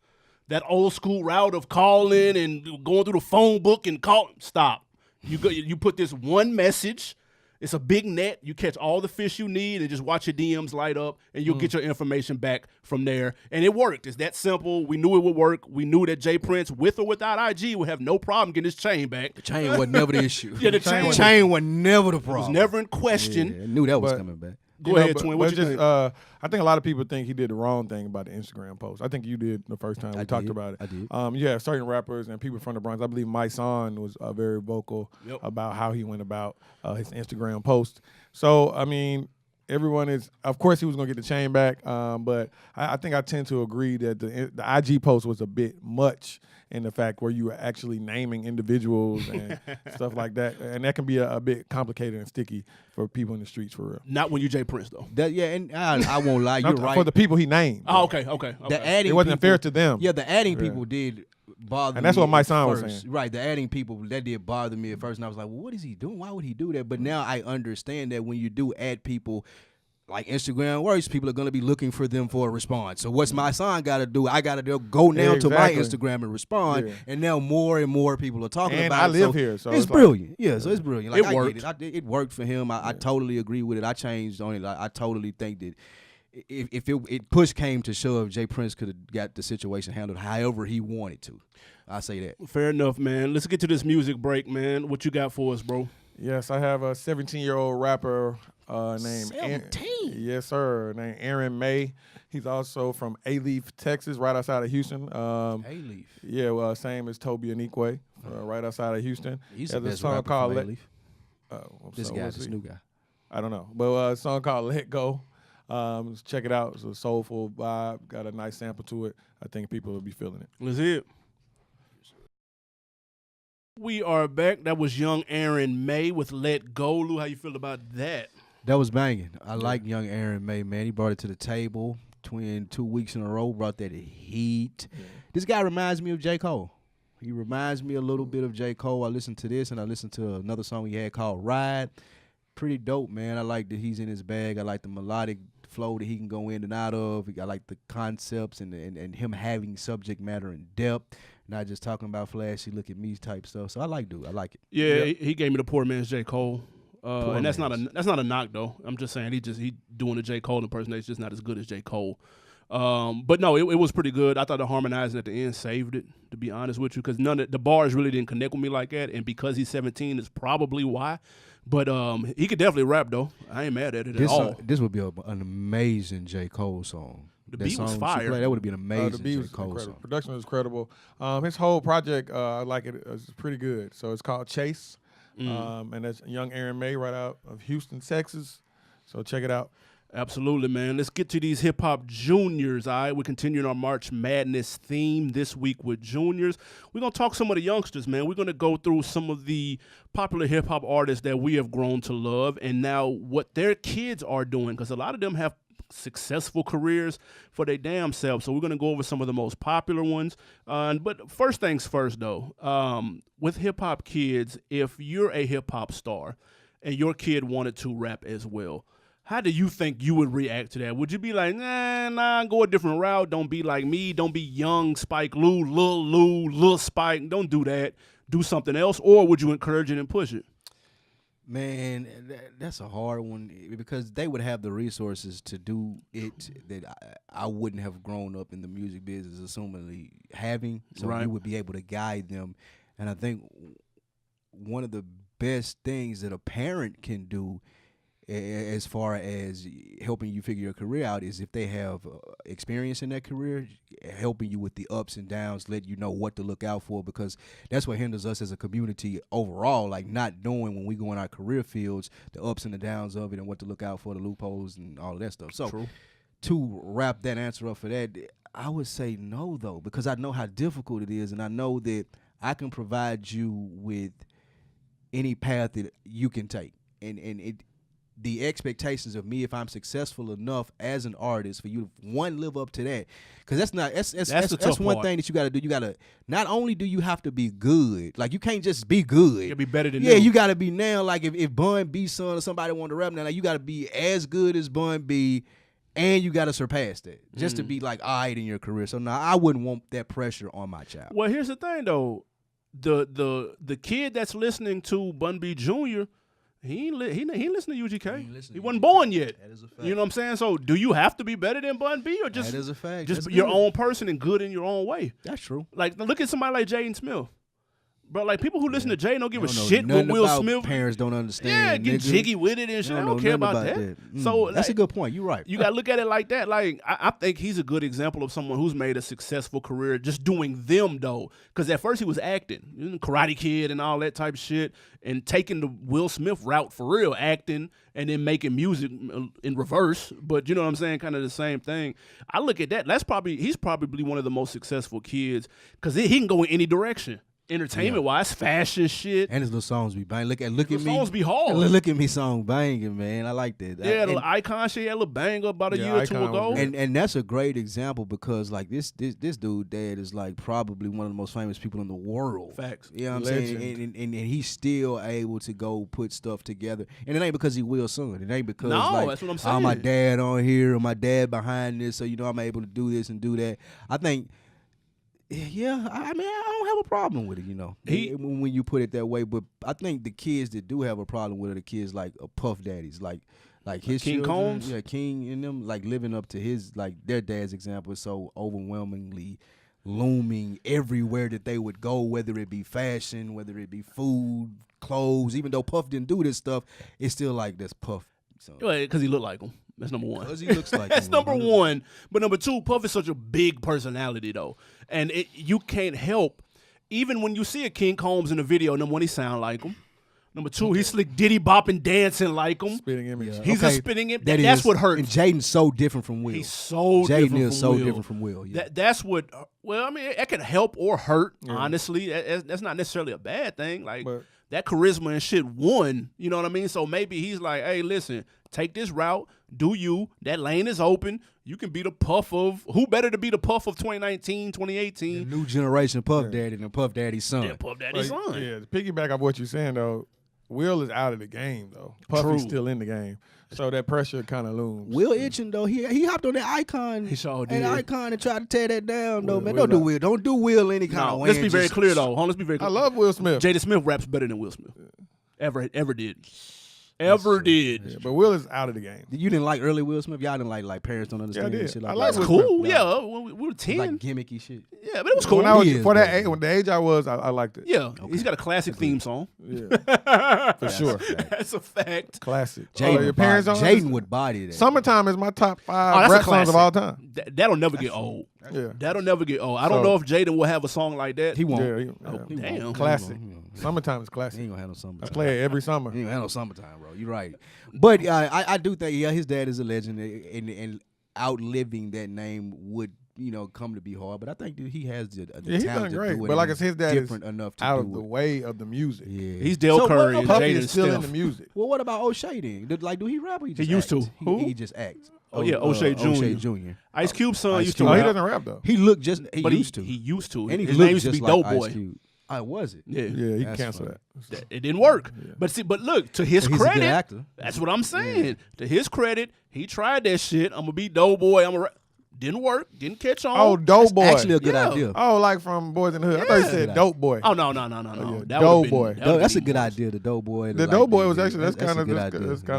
that old school route of calling and going through the phone book and call. Stop. You put this one message. It's a big net. You catch all the fish you need and just watch your DMs light up, and you'll get your information back from there. And it worked. It's that simple. We knew it would work. We knew that Jay Prince, with or without IG, would have no problem getting his chain back. The chain was never the issue. Yeah, the chain was never the problem. It was never in question. Yeah, I knew that was coming back. Go ahead, Twin. What you think? I think a lot of people think he did the wrong thing about the Instagram post. I think you did the first time we talked about it. I did. Yeah, certain rappers and people from the Bronx. I believe my son was very vocal about how he went about his Instagram post. So, I mean, everyone is, of course, he was going to get the chain back. But I think I tend to agree that the IG post was a bit much in the fact where you were actually naming individuals and stuff like that. And that can be a bit complicated and sticky for people in the streets, for real. Not when you Jay Prince, though. And I won't lie, you're right. For the people he named. Oh, okay. The adding it wasn't people, fair to them. Yeah, the adding people did bother me. And that's what my son was first. saying. Right, the adding people, that did bother me at first. And I was like, well, what is he doing? Why would he do that? But now I understand that when you do add people, like Instagram works, people are going to be looking for them for a response. So what's my son got to do? I got to go now to my Instagram and respond. And now more and more people are talking about it. And I live here, so it's brilliant. Yeah, so it's brilliant. Like, it worked. It worked for him. I totally agree with it. I changed on it. I totally think that if it push came to shove, Jay Prince could have got the situation handled however he wanted to. I say that. Fair enough, man. Let's get to this music break, man. What you got for us, bro? Yes, I have a 17-year-old rapper named 17. Yes, sir. Named Aaron May. He's also from A-Leaf, Texas, right outside of Houston. A-Leaf. Yeah, well, same as Toby and Ikwe, right outside of Houston. He's There's the a best song rapper called from A-Leaf. This new guy. I don't know, but a song called "Let Go." Check it out. It's a soulful vibe. Got a nice sample to it. I think people will be feeling it. Let's hear it. We are back. That was young Aaron May with Let Go. Lou, how you feel about that? That was banging. I like young Aaron May, man. He brought it to the table. 2 weeks in a row, brought that heat. Yeah. This guy reminds me of J. Cole. He reminds me a little bit of J. Cole. I listened to this, and I listened to another song he had called Ride. Pretty dope, man. I like that he's in his bag. I like the melodic flow that he can go in and out of. I like the concepts and him having subject matter and depth. Not just talking about flashy, look at me type stuff. So I like dude. I like it. Yeah, he gave me the poor man's J. Cole. And that's not a knock though. I'm just saying he doing the J. Cole impersonation. It's just not as good as J. Cole. But no, it was pretty good. I thought the harmonizing at the end saved it, to be honest with you, because none of the bars really didn't connect with me like that. And because he's 17 is probably why. But he could definitely rap though. I ain't mad at it at all. This would be an amazing J. Cole song. The beat was fire. That would be an amazing the beat was J. Cole incredible. song. Production was incredible. His whole project, I like it. It's pretty good. So it's called Chase. And that's young Aaron May right out of Houston, Texas. So check it out. Absolutely, man. Let's get to these hip-hop juniors, all right? We're continuing our March Madness theme this week with juniors. We're going to talk some of the youngsters, man. We're going to go through some of the popular hip-hop artists that we have grown to love and now what their kids are doing, because a lot of them have successful careers for their damn selves. So we're going to go over some of the most popular ones. But first things first, though, with hip-hop kids, if you're a hip-hop star and your kid wanted to rap as well, how do you think you would react to that? Would you be like, nah, go a different route. Don't be like me. Don't be young Spike Lou, Lil Spike. Don't do that. Do something else. Or would you encourage it and push it? Man, that's a hard one because they would have the resources to do it that I wouldn't have grown up in the music business, assumingly having. So right. You would be able to guide them. And I think one of the best things that a parent can do as far as helping you figure your career out is if they have experience in that career, helping you with the ups and downs, let you know what to look out for, because that's what hinders us as a community overall, like not knowing when we go in our career fields, the ups and the downs of it and what to look out for, the loopholes and all of that stuff. So True. To wrap that answer up for that, I would say no, though, because I know how difficult it is, and I know that I can provide you with any path that you can take. And the expectations of me, if I'm successful enough as an artist, for you to live up to that, because that's one thing that you got to do. You got to, not only do you have to be good, like you can't just be good. You gotta be better than them. them. You got to be now. Like if Bun B's son or somebody wanted to rap now, like you got to be as good as Bun B, and you got to surpass that just to be like all right in your career. So now I wouldn't want that pressure on my child. Well, here's the thing though, the kid that's listening to Bun B Jr. He ain't listening to UGK. He wasn't born yet. That is a fact. You know what I'm saying? So do you have to be better than Bun B or just that is a fact. Just That's your good. own person and good in your own way? That's true. Like look at somebody like Jaden Smith. Bro, like people who listen to Jay don't give a Don't know shit what nothing Will about Smith. Parents don't understand. Yeah, get nigga. jiggy with it and shit. I don't care about that. So that's a like, good point. You're right. You gotta look at it like that. Like I think he's a good example of someone who's made a successful career just doing them though. Because at first he was acting, Karate Kid and all that type of shit, and taking the Will Smith route for real, acting and then making music in reverse. But you know what I'm saying, kind of the same thing. I look at that. He's probably one of the most successful kids because he can go in any direction. entertainment wise, fashion shit. And his little songs be banging. Look at me. Songs be hard. Look at me song banging, man. I like that. Yeah, the Icon shit had a little banger about a year or two ago. And that's a great example because like this dude dad is like probably one of the most famous people in the world. Facts. You know what I'm saying? And he's still able to go put stuff together. And it ain't because he Will's son. It ain't because that's what I'm saying. My dad on here or my dad behind this, so I'm able to do this and do that. I think yeah, I mean, I don't have a problem with it, when you put it that way. But I think the kids that do have a problem with it are kids like Puff Daddies, like his King children, Combs, King and them, like living up to his their dad's example is so overwhelmingly looming everywhere that they would go, whether it be fashion, whether it be food, clothes. Even though Puff didn't do this stuff, it's still like that's Puff. So. Because he looked like him. That's number one. Because he looks like That's number one. But number two, Puff is such a big personality, though. And you can't help, even when you see a King Combs in a video, number one, he sound like him. Number two, he's slick diddy bopping, dancing like him. Spitting image. Yeah. He's a spitting image. That's what hurts. And Jaden's so different from Will. He's so different from Will. Different from Will. Yeah. That's what, well, I mean, it can help or hurt, honestly. That's not necessarily a bad thing. That charisma and shit won, you know what I mean? So maybe he's like, hey, listen, take this route, do you. That lane is open. You can be the Puff of, who better to be the Puff of 2019, 2018? The new generation Puff Daddy and Puff Daddy's son. Yeah, Puff Daddy's son. Yeah, to piggyback off what you're saying, though, Will is out of the game, though. Puffy's still in the game. So that pressure kind of looms. Will itching, though. He hopped on that Icon. He sure did. And Icon and tried to tear that down, though, man. Don't do Will any kind of way. Let's be very clear, though. Let's be very clear. I love Will Smith. Jada Smith raps better than Will Smith. Ever did. Ever did. Yeah, but Will is out of the game. You didn't like early Will Smith? Y'all didn't like Parents Don't Understand? Yeah, I did. Shit I like like that? Cool. Smith. Yeah, we were 10. Like gimmicky shit. Yeah, but it was cool. When I was, for that age, when the age I was, I liked it. Yeah, he's got a classic theme song. Yeah, for sure. That's a fact. Classic. Jaden would body that. Summertime is my top 5 rap songs of all time. That'll never get old. Yeah, that'll never get old. I don't know if Jaden will have a song like that. He won't. Yeah, damn. Won't. Classic. Summertime is classic. He ain't gonna handle summertime. I play it every summer. He ain't gonna handle summertime, bro. You're right. But I do think his dad is a legend, and outliving that name would come to be hard. But I think that he has the he's talent done great. to do it. But like I said, his dad different is enough to out do of the it. way of the music. Yeah, he's Del Curry and Puffy Jaden is still Steph. in the music. Well, what about O'Shea then? Do he rap or he just He used to. Who? He just acts. Oh yeah, O'Shea Jr. O'Shea Jr. Ice Cube's son used to Oh, rap. he doesn't rap though. He looked just. He But used to. He used to. And he His looked name used to just be like Dope Ice Boy. Cube. Was it? Yeah. Yeah, he can That's cancel funny. that. It didn't work. Yeah. But look, to his He's a good credit, actor. that's what I'm saying. To his credit, he tried that shit. I'm gonna be Dope Boy. Didn't work. Didn't catch on. Oh, Dope Boy. Actually, a good idea. Oh, like from Boys in the Hood. I thought you said Dope Boy. Oh no. Yeah. That Dope would've Boy. been- that would've That's a been good more- idea. The Dope Boy. The Dope Boy was actually that's kind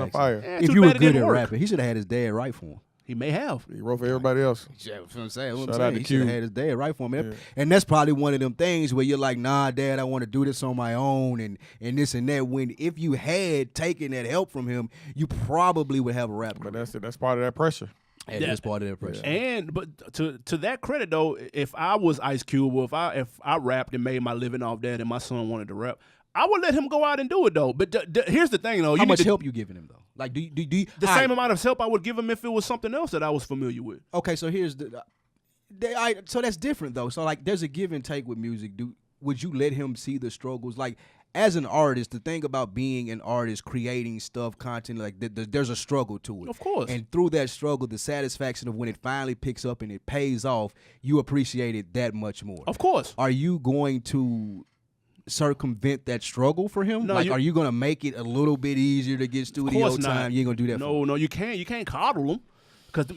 of fire. Yeah, If too you bad were it good didn't at work. rapping, he should have had his dad write for him. He may have. He wrote for everybody else. Yeah, that's what I'm saying. Shout out to He should Q. have had his dad right for him. Yeah. And that's probably one of them things where you're like, nah, Dad, I want to do this on my own and this and that. When if you had taken that help from him, you probably would have a rap career. But that's it. That's part of that pressure. And that's part of that pressure. And but to that credit though, if I was Ice Cube, or if I rapped and made my living off that, and my son wanted to rap, I would let him go out and do it though. But here's the thing though, How much help you giving him though? Like, do you the same amount of help I would give him if it was something else that I was familiar with. Okay, so here's so that's different though. So like, there's a give and take with music. Would you let him see the struggles? Like, as an artist, the thing about being an artist, creating stuff, content, like there's a struggle to it. Of course. And through that struggle, the satisfaction of when it finally picks up and it pays off, you appreciate it that much more. Of course. Are you going to circumvent that struggle for him? No, are you going to make it a little bit easier to get studio time? You ain't going to do that for him. No, you can't. You can't coddle him. Because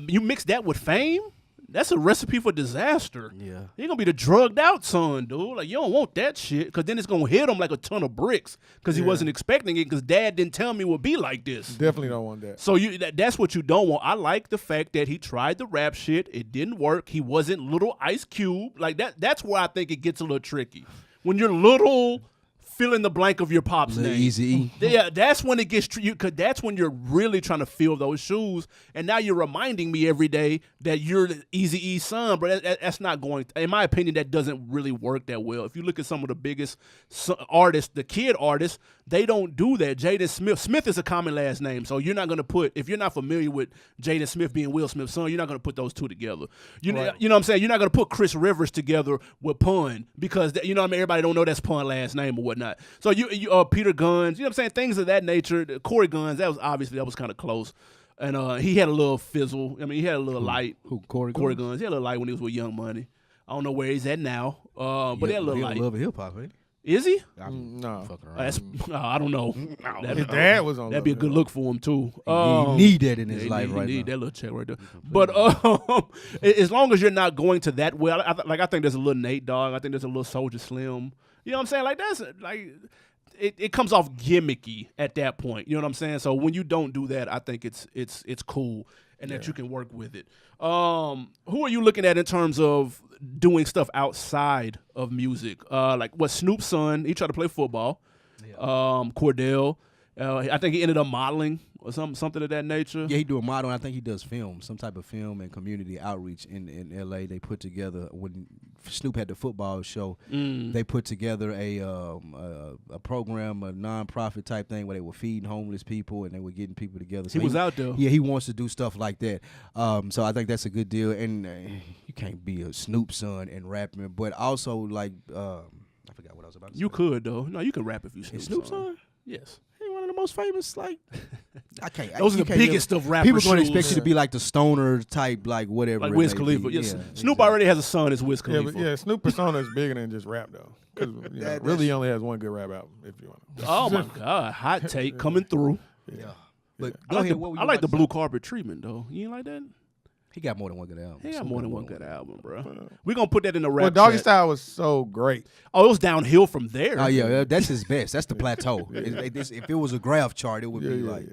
you mix that with fame, that's a recipe for disaster. Yeah. You're going to be the drugged out son, dude. Like, you don't want that shit because then it's going to hit him like a ton of bricks because he wasn't expecting it because Dad didn't tell me it would be like this. Definitely don't want that. So that's what you don't want. I like the fact that he tried the rap shit. It didn't work. He wasn't little Ice Cube. Like, that's where I think it gets a little tricky. When you're little, fill in the blank of your pop's name. Easy. Yeah, that's when it gets tricky because that's when you're really trying to fill those shoes. And now you're reminding me every day that you're the Eazy-E's son, but that's not going to, in my opinion, that doesn't really work that well. If you look at some of the biggest artists, the kid artists, They don't do that. Jaden Smith. Smith is a common last name, so you're not going to put, if you're not familiar with Jaden Smith being Will Smith's son, you're not going to put those two together. You know what I'm saying? You're not going to put Chris Rivers together with Pun because, you know what I mean? Everybody don't know that's Pun last name or whatnot. So you Peter Guns, you know what I'm saying? Things of that nature. Corey Guns, that was kind of close. And he had a little fizzle. I mean, he had a little light. Who, Corey Guns? He had a little light when he was with Young Money. I don't know where he's at now, but he had a little light. Love of hip hop, ain't he? Is he? No. I don't know. His dad was on. That'd be a good look for him too. He need that in his life he right need now. that little check right there. But as long as you're not going to that well, I think there's a little Nate Dogg. I think there's a little Soulja Slim. You know what I'm saying? Like that's like it comes off gimmicky at that point. You know what I'm saying? So when you don't do that, I think it's cool and that you can work with it. Who are you looking at in terms of doing stuff outside of music? Like what Snoop's son, he tried to play football. Yeah. Cordell, I think he ended up modeling or something of that nature. Yeah, he do a model. I think he does film, some type of film and community outreach in L.A. They put together when Snoop had the football show. They put together a program, a nonprofit type thing where they were feeding homeless people and they were getting people together. So he was out there. Yeah, he wants to do stuff like that. So I think that's a good deal. And you can't be a Snoop son and rapping, but also like I forgot what I was about to say. You could though. No, you can rap if you Snoop son. Yes. One of the most famous, like I can't. Those are the biggest of rappers. People gonna expect you to be like the stoner type, like whatever. Like Wiz Khalifa. Yes. Snoop already has a son. It's Wiz Khalifa. Yeah, Snoop persona is bigger than just rap though. Because really, he only has one good rap album. If you want. Oh my God, hot take coming through. Yeah, but I like the blue carpet treatment though. You ain't like that? He got more than one good album. He got more than one good album, bro. We're going to put that in the rap. Well, Doggy chat. Style was so great. Oh, it was downhill from there. Oh, yeah, that's his best. That's the plateau. If it was a graph chart, it would be like,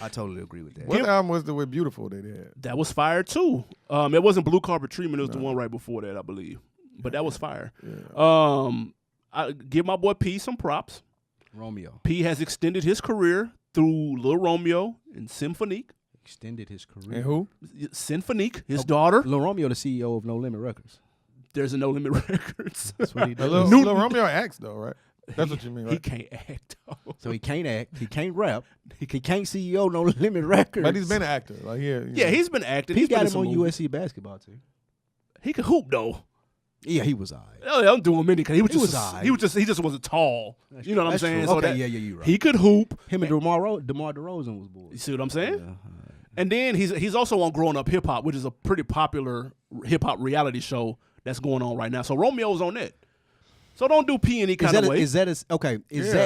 I totally agree with that. What album was the with Beautiful they did? That was fire, too. It wasn't Blue Carpet Treatment. It was the one right before that, I believe. But that was fire. Yeah. I give my boy P some props. Romeo. P has extended his career through Lil Romeo and Symphonique. Extended his career. And who? Symphonique, his daughter. Lil Romeo, the CEO of No Limit Records. There's a No Limit Records. That's what he does. Lil Romeo acts though, right? That's what you mean, right? He can't act. Though. So he can't act. He can't rap. He can't CEO No Limit Records. But he's been an actor. Like he's been acting. He got him on USC basketball team. He could hoop though. Yeah, he was all right. Oh, I'm doing many because he just wasn't tall. That's you know what I'm saying? True. So okay, you're right. He could hoop. Him and DeMar DeRozan was boys. You see what I'm saying? Yeah. And then he's also on Growing Up Hip Hop, which is a pretty popular hip hop reality show that's going on right now. So Romeo's on that. So don't do P any kind of way. Is that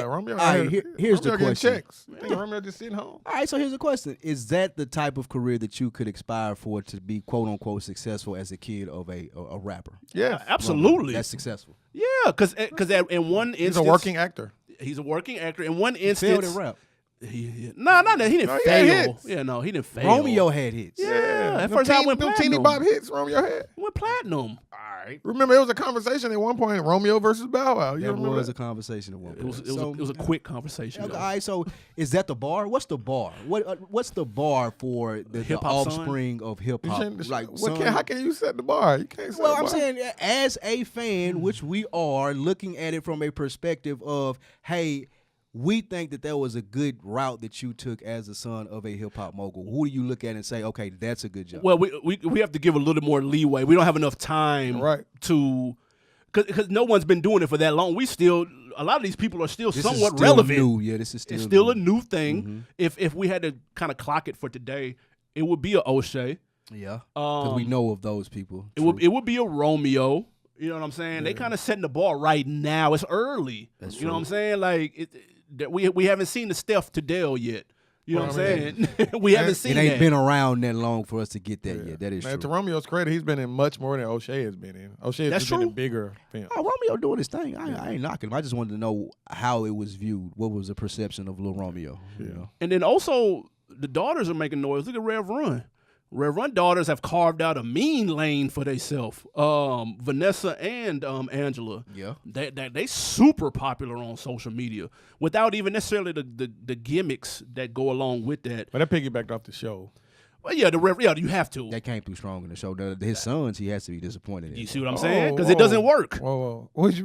Romeo? All right, here's the question. Checks. I think Romeo just sitting home. All right, so here's the question: is that the type of career that you could aspire for to be quote unquote successful as a kid of a rapper? Yeah, absolutely. That's successful. Yeah, because in one instance, he's a working actor. He's a working actor. In one instance, failed in rap. He didn't fail. Yeah, no, he didn't fail. Romeo had hits. Yeah, at first I went platinum. Teeny Bop hits Romeo had. Went platinum. All right. Remember, it was a conversation at one point. Romeo versus Bow Wow. That was a conversation at one point. It was a quick conversation. Okay, all right, so is that the bar? What's the bar? What's the bar for the offspring of hip hop? Like, how can you set the bar? You can't set the bar. Well, I'm saying as a fan, which we are, looking at it from a perspective of, hey, we think that there was a good route that you took as a son of a hip-hop mogul. Who do you look at and say, okay, that's a good job? Well, we have to give a little more leeway. We don't have enough time to – because no one's been doing it for that long. A lot of these people are still somewhat relevant. New. Yeah, this is still It's still a new thing. Mm-hmm. If we had to kind of clock it for today, it would be a O'Shea. Yeah, because we know of those people. It would be a Romeo. You know what I'm saying? Yeah. They kind of setting the bar right now. It's early. That's you true. know what I'm saying? Like we haven't seen the Steph to Dell yet. You know what I'm saying? We haven't seen it. Ain't been around that long for us to get that yet. That is true. To Romeo's credit, he's been in much more than O'Shea has been in. O'Shea has been in bigger films. Oh, Romeo doing his thing. I ain't knocking him. I just wanted to know how it was viewed. What was the perception of Lil Romeo? Yeah. You know? And then also, the daughters are making noise. Look at Rev Run. Rev Run daughters have carved out a mean lane for themselves. Vanessa and Angela. Yeah. They super popular on social media without even necessarily the gimmicks that go along with that. But that piggybacked off the show. Well, yeah, you have to. That came through strong in the show. His sons, he has to be disappointed in. You see what I'm saying? Because it doesn't work. Whoa. Which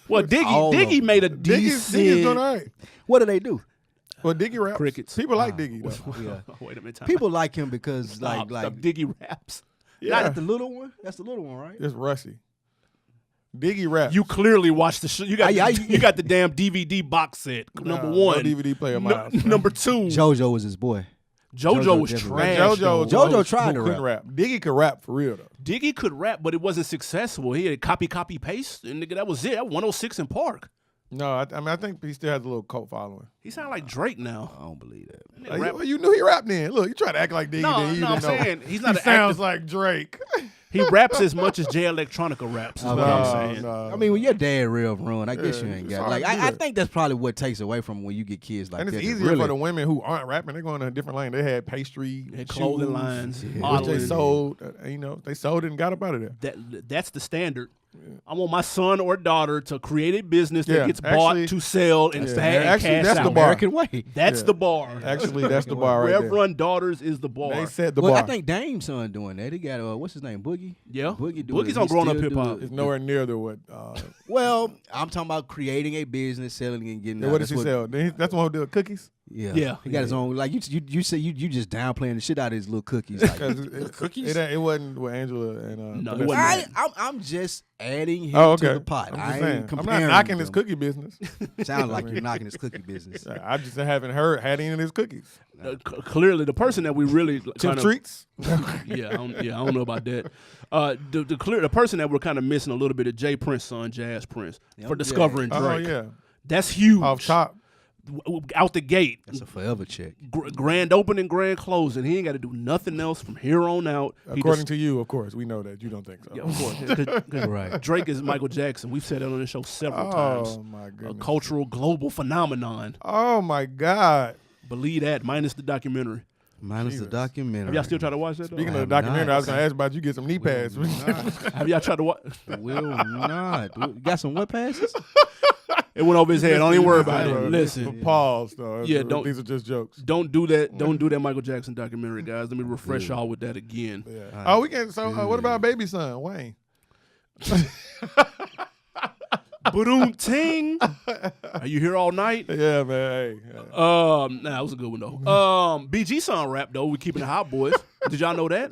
well, Diggy made a decent. Diggy's doing all right. What do they do? Well, Diggy raps. Crickets. People like Diggy, though. Yeah. Wait a minute. People like him because like Diggy raps. Yeah. Not the little one. That's the little one, right? It's Rusty. Diggy raps. You clearly watched the show. You got you got the damn DVD box set. Number one. No DVD player, Miles. Number two. JoJo was his boy. JoJo was definitely. trash. JoJo tried to couldn't rap. Diggy could rap for real, though. Diggy could rap, but it wasn't successful. He had copy, paste, and nigga, that was it. That 106 in Park. No, I mean, I think he still has a little cult following. He sounded like Drake now. I don't believe that. Well, you knew he rapped then. Look, you try to act like Diggy. No, then you no, I'm didn't know. saying he's not He an sounds active. like Drake. He raps as much as Jay Electronica raps. Is what I'm saying. No. I mean, when your dad real run, I guess you ain't it's got hard like. to do I that. think that's probably what takes away from when you get kids like And that. it's easier for the women who aren't rapping. They're going in a different lane. They had pastry, They had clothing shoes, lines, which modeling. they sold. They sold it and got up out of there. That's the standard. I want my son or daughter to create a business that Yeah, gets actually- bought to sell and pay actually, cash that's out. the bar. American way. That's Yeah. the bar. Actually, that's the bar right Wherever there. run daughters is the bar. They set the Well, bar. I think Dame's son doing that. He got what's his name, Boogie. Yeah. Boogie. Boogie's on Grown Up Hip Hop. It's nowhere near the what. Well, I'm talking about creating a business, selling and getting. What does he sell? That's the one who did cookies. Yeah, Yeah. He got his own. Like you say you just downplaying the shit out of his little cookies. Like, Cookies. It wasn't with Angela and. No, it Vanessa. wasn't that. I'm just adding him Oh, okay. to the pot. I'm I just ain't saying. I'm comparing. not knocking his them. cookie business. Sound like you're knocking his cookie business. I just haven't had any of his cookies. Clearly, the person that we really Tim kind of Treats. I don't know about that. The person that we're kind of missing a little bit of Jay Prince's son, Jazz Prince, for discovering Drake. Oh yeah. That's huge. Off top. Out the gate. That's a forever check. Grand opening, grand closing. He ain't got to do nothing else from here on out. According to you, of course, we know that you don't think so. Yeah, of course. 'Cause Right. Drake is Michael Jackson. We've said that on the show several times. Oh my A goodness. cultural global phenomenon. Oh my God. Believe that, minus the documentary. Minus the documentary. Have y'all still tried to watch that? Though? Speaking of have the documentary, not. I was gonna ask about you get some knee pads. Have y'all tried to watch? Will not. You got some what passes? It went over his head. Don't even worry about it. Listen. Pause though. Yeah, don't- These are just jokes. Don't do that. Don't do that Michael Jackson documentary, guys. Let me refresh y'all with that again. Yeah. Oh, we can. So, what about baby son Wayne? Boom ting. Are you here all night? Yeah, man. Hey. Nah, that was a good one though. BG son rap though. We keeping it hot, boys. Did y'all know that?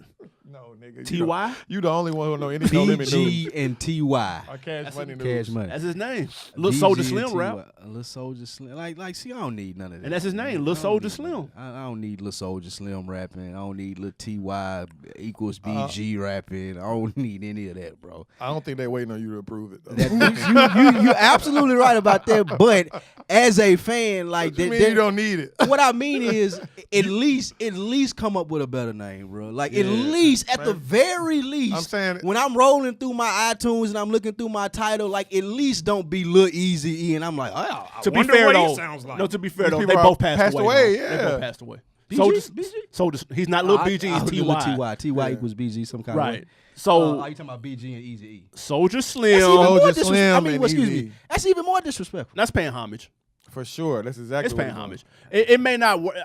No, nigga. T.Y.? You the only one who know any No Limit news. BG and TY. Or Cash Money news. Cash Money. That's his name. Lil Soulja BG and Slim rap. TY. Lil Soulja Slim. Like, see, I don't need none of that. And that's his name, Lil Soulja Slim. I don't need Lil Soulja Slim rapping. I don't need Lil TY equals BG rapping. I don't need any of that, bro. I don't think they're waiting on you to approve it. Though. You're absolutely right about that. But as a fan, like What you mean you don't need it? what I mean is, at least come up with a better name, bro. Like at least, at the very least, I'm saying- when I'm rolling through my iTunes and I'm looking through my title, like at least don't be Lil Easy E, and I'm like, oh, I To be wonder fair what he though, sounds like. no. To be fair These though, they people both are passed away. away, They yeah. both passed away. BG? Soulja. He's not Lil BG. He's Lil T.Y. TY equals BG, some kind of Right. way. So Are you talking about BG and Easy E? Soulja That's Slim. even more Soulja disrespectful. Slim I mean, and excuse Eazy-E. me. That's even more disrespectful. That's paying homage. For sure. That's exactly It's what paying it's homage. It may not work.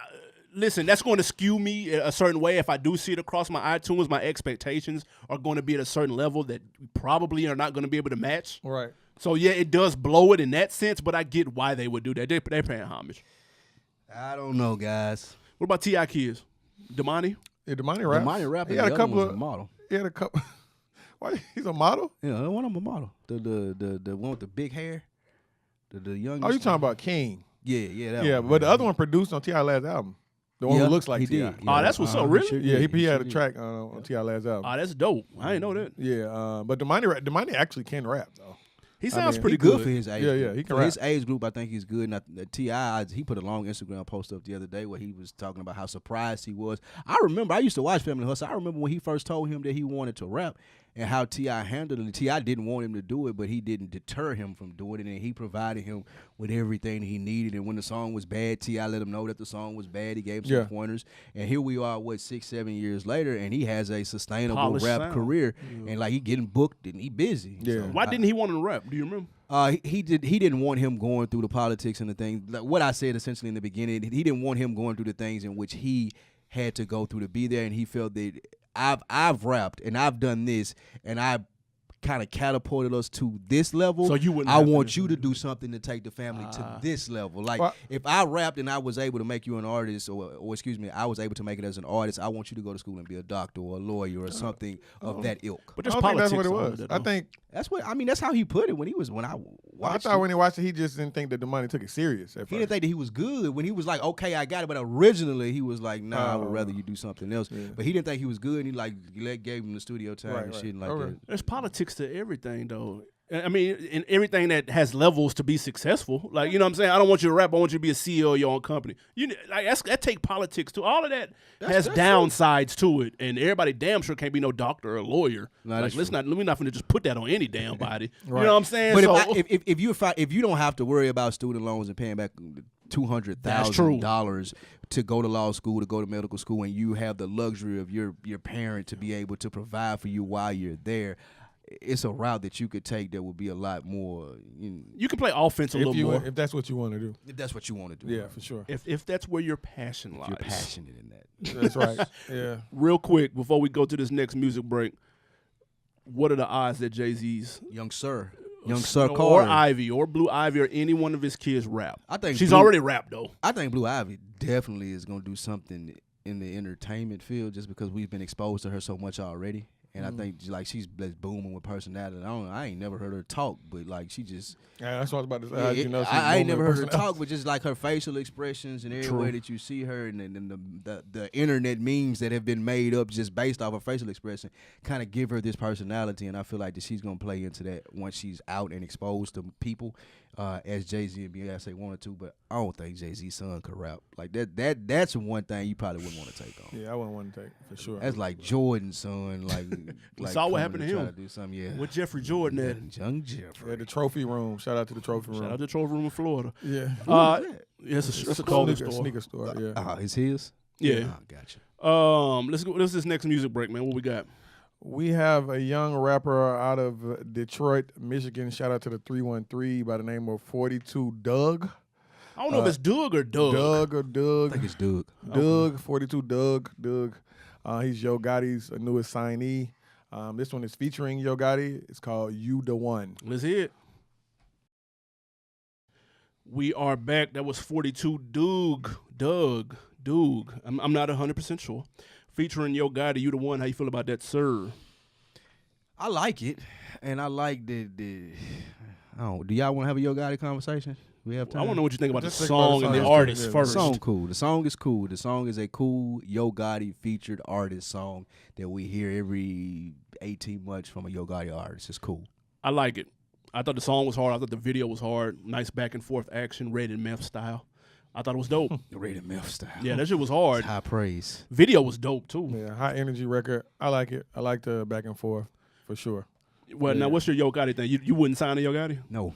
Listen, that's going to skew me a certain way. If I do see it across my iTunes, my expectations are going to be at a certain level that probably are not going to be able to match. doing. Right. So yeah, it does blow it in that sense, but I get why they would do that. They're paying homage. I don't know, guys. What about T.I. kids? Damani? Yeah, Damani raps. Damani rapping. He got a couple a of. model. He had a couple. Why? He's a model? Yeah, one of them a model. The one with the big hair. The youngest. Oh, you talking about King? Yeah, that Yeah, one. but the other one produced on T.I. last album. The one Yeah, who looks like he T.I. did. Oh, that's what's up, he really? sure Yeah, did. he had sure a track on T.I. last album. Oh, that's dope. I didn't know that. Yeah, but Damani actually can rap though. He sounds mean, pretty He good good. for his age. Yeah, group. he can For his rap. age group, I think he's good. And T.I., he put a long Instagram post up the other day where he was talking about how surprised he was. I remember, I used to watch Family Hustle. I remember when he first told him that he wanted to rap and how T.I. handled it. T.I. didn't want him to do it, but he didn't deter him from doing it, and he provided him with everything he needed. And when the song was bad, T.I. let him know that the song was bad. He gave him some pointers. And here we are, 6-7 years later, and he has a sustainable Polished rap sound. career. And like he getting booked and he busy. Yeah. So, Why didn't he want him to rap? Do you remember? he didn't want him going through the politics and the things. Like what I said essentially in the beginning, he didn't want him going through the things in which he had to go through to be there, and he felt that I've rapped and I've done this, and I kind of catapulted us to this level. So you wouldn't I have to want do you to do something to take the family to this level. Like if I rapped and I was able to make you an artist, or excuse me, I was able to make it as an artist, I want you to go to school and be a doctor or a lawyer or something of that ilk. But I just don't think that's politics what it on was. it, I though. think That's what I mean. That's how he put it when I I watched thought it. when he watched it, he just didn't think that the money took it serious. At He first. didn't think that he was good when he was like, okay, I got it. But originally, he was like, nah, I would rather you do something else. Yeah. But he didn't think he was good. And he like gave him the studio time Right, and right. shit like Okay. that. There's politics to everything, though. I mean, in everything that has levels to be successful. Like, you know what I'm saying? I don't want you to rap. I want you to be a CEO of your own company. That take politics too. All of that has downsides to it, and everybody damn sure can't be no doctor or a lawyer. No, Like, that's let's not. We're not going to just put that on any damn body. Right. You know what I'm saying? But So, if you don't have to worry about student loans and paying back $200,000 to go to law school, to go to medical school, and you have the luxury of your parent to be able to provide for you while you're there, it's a route that you could take that would be a lot more. you can play offense a little more if that's what you want to do. If that's what you want to do. Yeah, for sure. if that's where your passion lies. You're passionate in that. That's right. Yeah. Real quick before we go to this next music break, what are the odds that JayZ's Young Sir or Carter. Ivy or Blue Ivy or any one of his kids rap? I think she's Blue- already rapped though. I think Blue Ivy definitely is going to do something in the entertainment field just because we've been exposed to her so much already. And I think like she's booming with personality. I ain't never heard her talk, but like she just. Yeah, that's what I was about to say. I ain't never heard her talk, but just like her facial expressions and every way that you see her, and the internet memes that have been made up just based off her facial expression, kind of give her this personality. And I feel like that she's gonna play into that once she's out and exposed to people, as JayZ and Beyonce wanted to. But I don't think JayZ's son could rap like that. That's one thing you probably wouldn't want to take on. Yeah, I wouldn't want to take for sure. That's like Jordan's son, like saw what coming happened to try him. do something, yeah. With Jeffrey Jordan at. Young Jeffrey. Yeah, the trophy room. Shout out to the trophy room. Shout out to the Trophy Room in Florida. Yeah. It's a clothing store. Sneaker store. Yeah. It's his. Yeah. Oh, gotcha. Let's go. This is next music break, man. What we got? We have a young rapper out of Detroit, Michigan. Shout out to the 313 by the name of 42 Doug. I don't know if it's Doug or Doug. Doug or I Doug. think it's Doug. Doug, 42 Doug. He's Yo Gotti's newest signee. This one is featuring Yo Gotti. It's called You the One. Let's hear it. We are back. That was 42 Doug. I'm not 100% sure. Featuring Yo Gotti, You the One. How you feel about that, sir? I like it, and I like the. Do y'all want to have a Yo Gotti conversation? We have time. I want to know what you think about the Just think about song the and the song. artist Yeah, the first. The song cool. The song is cool. The song is a cool Yo Gotti featured artist song that we hear every 18 months from a Yo Gotti artist. It's cool. I like it. I thought the song was hard. I thought the video was hard. Nice back and forth action, Red and Meth style. I thought it was dope. Rated Meth style. Yeah, that shit was hard. It's high praise. Video was dope too. Yeah, high energy record. I like it. I like the back and forth for sure. Well, now what's your Yo Gotti thing? You wouldn't sign a Yo Gotti? No,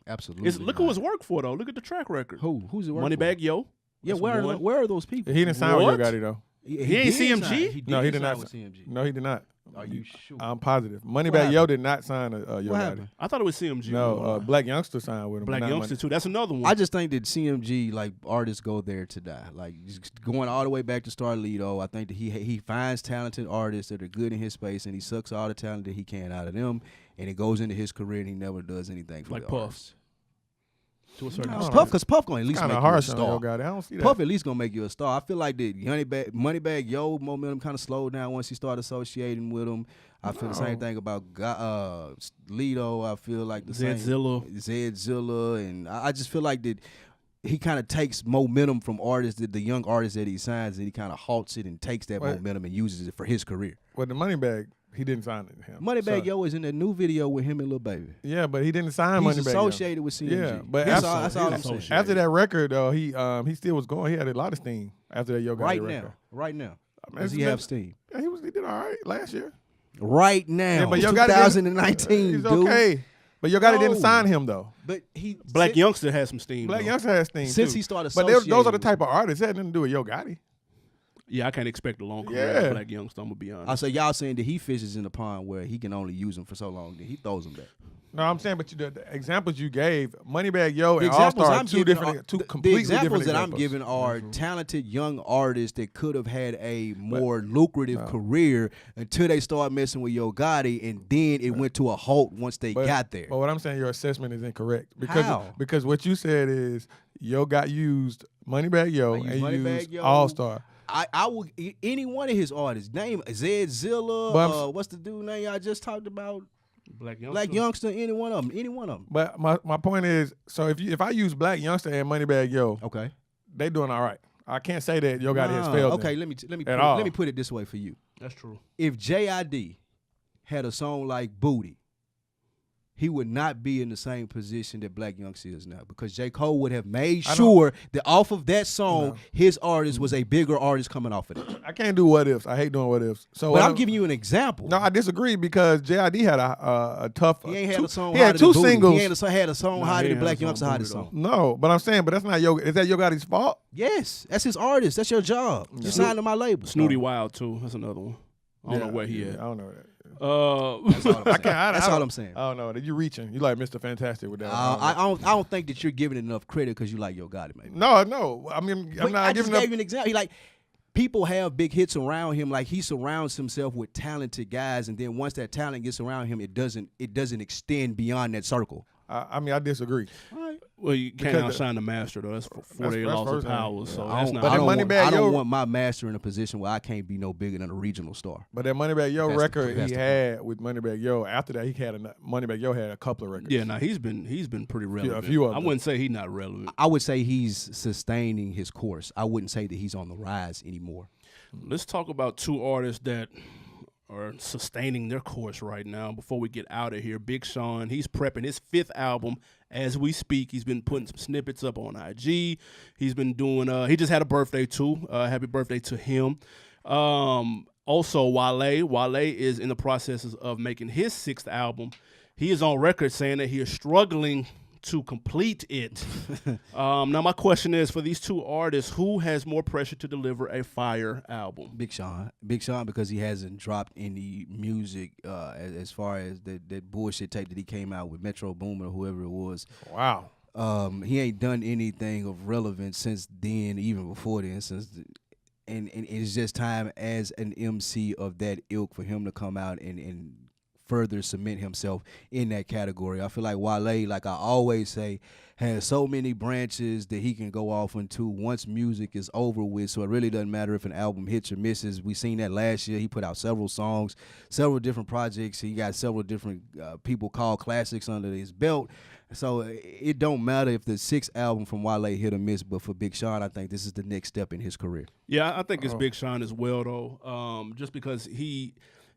absolutely. Look who it's worked for though. Look at the track record. Who's it working Moneybag Yo. Yeah, That's where one. are those people? He didn't sign with What? Yo Gotti though. He ain't did CMG? sign. No, he did sign not. with CMG. No, he did not. Are you sure? I'm positive. What Moneybag happened? Yo did not sign a Yo What Gotti. happened? I thought it was CMG. No, Black Youngster signed with him. Black but not Youngster too. That's another one. I just think that CMG, like, artists go there to die. Like, just going all the way back to Starlito, I think that he finds talented artists that are good in his space, and he sucks all the talent that he can out of them, and it goes into his career, and he never does anything for Like the Puff. artists. to a certain No, extent. Puff, because Puff gonna at least Kind make of you a harsh on Yo star. Gotti. I don't see that. Puff at least gonna make you a star. I feel like the Moneybag Yo momentum kind of slowed down once he started associating with him. I feel the same thing about Lido. I feel like the Zedzilla. same Zedzilla, and I just feel like that he kind of takes momentum from artists, the young artists that he signs, and he kind of halts it and takes that momentum and uses it for his career. Well, the Moneybag, he didn't sign it. Him. Moneybag So- Yo is in that new video with him and Lil Baby. Yeah, but he didn't sign He's Moneybag Yo. associated with CMG. Yeah, but that's after- all I'm he's saying. associated. After that record, though, he still was going. He had a lot of steam after that Yo Gotti record. Right now. I mean, Does he it's have been- steam? Yeah, he did all right last year. Right now, Yeah, but Yo Gotti 2019, he's dude. okay. But Yo Gotti didn't No. sign him though. But he Black Youngster has some steam. Black though. Youngster has steam Since too. he started but those are associating the type of artists that had nothing to do with Yo Gotti. Yeah, I can't expect a long career Yeah. of Black Youngster. I'm gonna be honest. I say y'all saying that he fishes in the pond where he can only use them for so long that he throws them back. No, I'm saying, but the examples you gave, Moneybagg Yo and All Star, two completely examples different that examples. I'm giving are talented young artists that could have had a more lucrative career until they started messing with Yo Gotti, and then it went to a halt once they got there. But what I'm saying, your assessment is incorrect How? because what you said is Yo got used Moneybagg Yo and used All Star. I would any one of his artists. Name Zilla. What's the dude name I just talked about? Black Youngster. Any one of them. But my point is, so if I use Black Youngster and Moneybagg Yo, Okay. they doing all right. I can't say that Yo Gotti has failed. Okay, them let me put it this way for you. That's true. If JID had a song like Booty, he would not be in the same position that Black Youngster is now, because J. Cole would have made sure that off of that song, his artist was a bigger artist coming off of it. I can't do what ifs. I hate doing what ifs. So, but I'm giving you an example. No, I disagree because JID had a tough. He ain't had a song. He had two singles. He had a song hotter than Black Youngster hottest song. No, but I'm saying, but that's not Yo. Is that Yo Gotti's fault? Yes, that's his artist. That's your job. You signed to my label. Snooty Wild too. That's another one. I don't know where he at. I don't know that. That's all I'm saying. I don't know that. You reaching. You like Mr. Fantastic with that. I don't think that you're giving enough credit because you like Yo Gotti, maybe. No. I mean, I'm not I giving just gave you an example. People have big hits around him. Like, he surrounds himself with talented guys, and then once that talent gets around him, it doesn't extend beyond that circle. I mean, I disagree. All right. Well, you can't outshine the master though. That's 48 laws of power. Yeah. So I that's not. I don't want my master in a position where I can't be no bigger than a regional star. But that Moneybagg Yo record he had with Moneybagg Yo, after that Moneybagg Yo had a couple of records. Yeah, now he's been pretty relevant. A few of them. I wouldn't say he's not relevant. I would say he's sustaining his course. I wouldn't say that he's on the rise anymore. Let's talk about two artists that are sustaining their course right now before we get out of here. Big Sean, he's prepping his 5th album as we speak. He's been putting some snippets up on IG. He's been doing, he just had a birthday too. Happy birthday to him. Also, Wale is in the process of making his 6th album. He is on record saying that he is struggling to complete it. Now, my question is, for these two artists, who has more pressure to deliver a fire album? Big Sean, because he hasn't dropped any music as far as that bullshit tape that he came out with Metro Boomin or whoever it was. Wow. He ain't done anything of relevance since then, even before then. And it's just time as an MC of that ilk for him to come out and further cement himself in that category. I feel like Wale, like I always say, has so many branches that he can go off into once music is over with. So it really doesn't matter if an album hits or misses. We seen that last year. He put out several songs, several different projects. He got several different people called classics under his belt. So it don't matter if the 6th album from Wale hit or miss, but for Big Sean, I think this is the next step in his career. Yeah, I think it's Big Sean as well, though, just because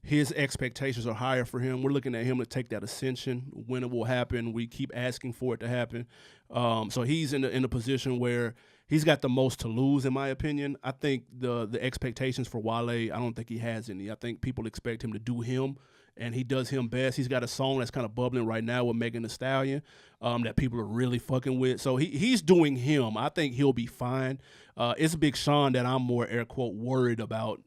his expectations are higher for him. We're looking at him to take that ascension. When it will happen, we keep asking for it to happen. So he's in a position where he's got the most to lose, in my opinion. I think the expectations for Wale, I don't think he has any. I think people expect him to do him, and he does him best. He's got a song that's kind of bubbling right now with Megan Thee Stallion that people are really fucking with. So he's doing him. I think he'll be fine. It's Big Sean that I'm more, air quote, worried about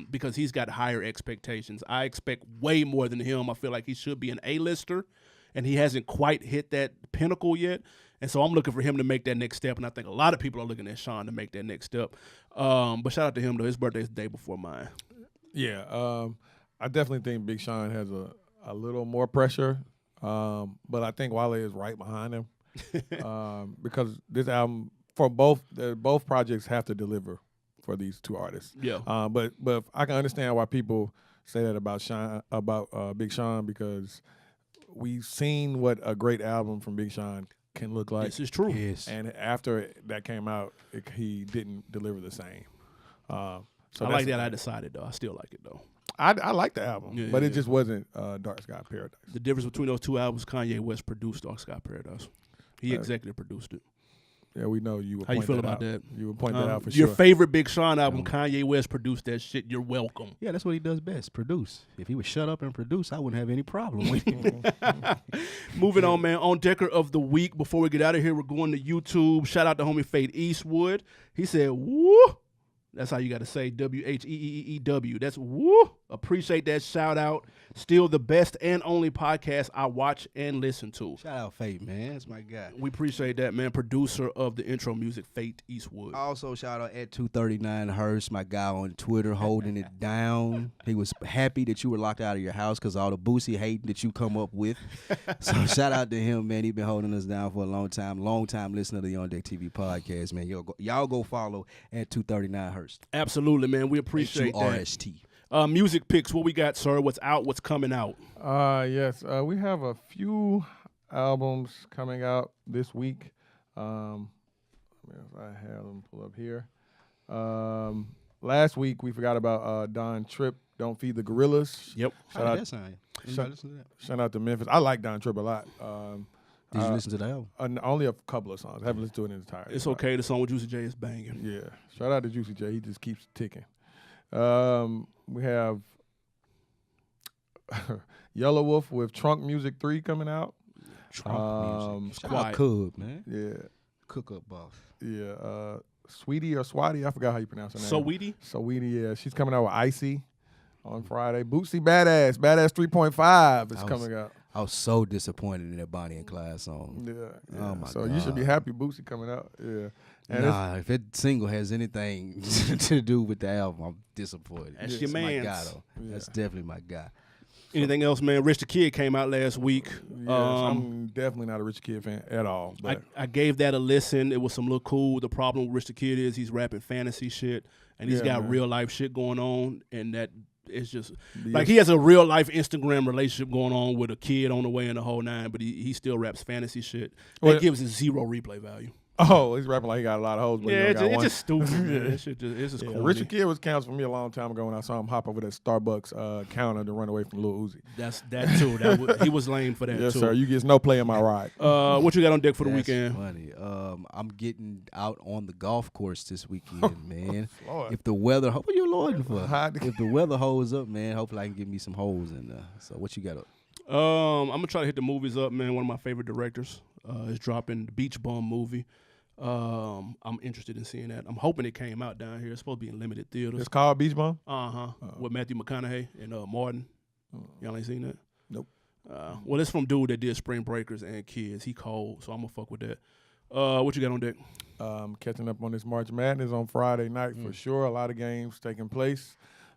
because he's got higher expectations. I expect way more than him. I feel like he should be an A-lister, and he hasn't quite hit that pinnacle yet. And so I'm looking for him to make that next step, and I think a lot of people are looking at Sean to make that next step. But shout out to him, though. His birthday is the day before mine. Yeah, I definitely think Big Sean has a little more pressure, but I think Wale is right behind him because this album, for both projects, have to deliver for these two artists. Yeah. But I can understand why people say that about Big Sean, because we've seen what a great album from Big Sean can look like. This is true. Yes. And after that came out, he didn't deliver the same. So I like that. I decided, though. I still like it, though. I like the album, but it just wasn't Dark Sky Paradise. The difference between those two albums, Kanye West produced Dark Sky Paradise. He executive produced it. Yeah, we know you would How you point feel that about out. that? You would point that out for Your sure. favorite Big Sean album, Kanye West produced that shit. You're welcome. Yeah, that's what he does best, produce. If he would shut up and produce, I wouldn't have any problem with it. Moving on, man. On Decker of the Week. Before we get out of here, we're going to YouTube. Shout out to homie Fade Eastwood. He said, woo. That's how you got to say WHEEEW. That's woo. Appreciate that shout out. Still the best and only podcast I watch and listen to. Shout out Fate, man. That's my guy. We appreciate that, man. Producer of the intro music, Fate Eastwood. Also, shout out at 239 Hurst, my guy on Twitter, holding it down. He was happy that you were locked out of your house because all the Boosie hating that you come up with. So shout out to him, man. He been holding us down for a long time listener to the OndeckTV podcast, man. Y'all go follow at 239 Hurst. Absolutely, man. We appreciate that. HURST. Music picks, what we got, sir? What's out? What's coming out? Yes, we have a few albums coming out this week. I have them pull up here. Last week we forgot about Don Tripp, Don't Feed the Gorillas. Yep. Shout out to Shout out to Memphis. I like Don Tripp a lot. Did you listen to the album? Only a couple of songs. I haven't listened to it in its entirety. It's okay. The song with Juicy J is banging. Yeah. Shout out to Juicy J. He just keeps ticking. We have Yellow Wolf with Trunk Music 3 coming out. Trunk Music. Shout out Cub, man. Yeah. Cook up boss. Yeah. Sweetie or Swati, I forgot how you pronounce her name. Saweetie, yeah. She's coming out with Icy on Friday. Bootsy Badass 3.5 is coming out. I was so disappointed in that Bonnie and Clyde song. Yeah. Oh my so God. you should be happy Bootsy coming out. Yeah. And nah, if that single has anything to do with the album, I'm disappointed. That's your my man's. guy, though. Yeah. That's definitely my guy. Anything else, man? Rich the Kid came out last week. Yes, I'm definitely not a Rich Kid fan at all. But I gave that a listen. It was some little cool. The problem with Rich the Kid is he's rapping fantasy shit, and he's got real life shit going on, and that it's just like he has a real life Instagram relationship going on with a kid on the way in the whole nine, but he still raps fantasy shit. That gives it zero replay value. Oh, he's rapping like he got a lot of hoes, but he only got it's one. just stupid, man. It's just corny. Richard Kidd was canceled for me a long time ago when I saw him hop over that Starbucks counter to run away from Lil Uzi. That's that too. He was lame for that yes, too. Sir. You get no play in my ride. What you got on deck for the That's weekend? funny. I'm getting out on the golf course this weekend, man. Lord. If the weather, what are you loading for? Hot. If the weather holds up, man, hopefully I can get me some holes in there. So what you got up? I'm gonna try to hit the movies up, man. One of my favorite directors is dropping the Beach Bum movie. I'm interested in seeing that. I'm hoping it came out down here. It's supposed to be in limited theaters. It's called Beach Bum? With Matthew McConaughey and Martin. Y'all ain't seen that? Nope. Well, it's from dude that did Spring Breakers and Kids. He cold, so I'm gonna fuck with that. What you got on deck? Catching up on this March Madness on Friday night for sure. A lot of games taking place.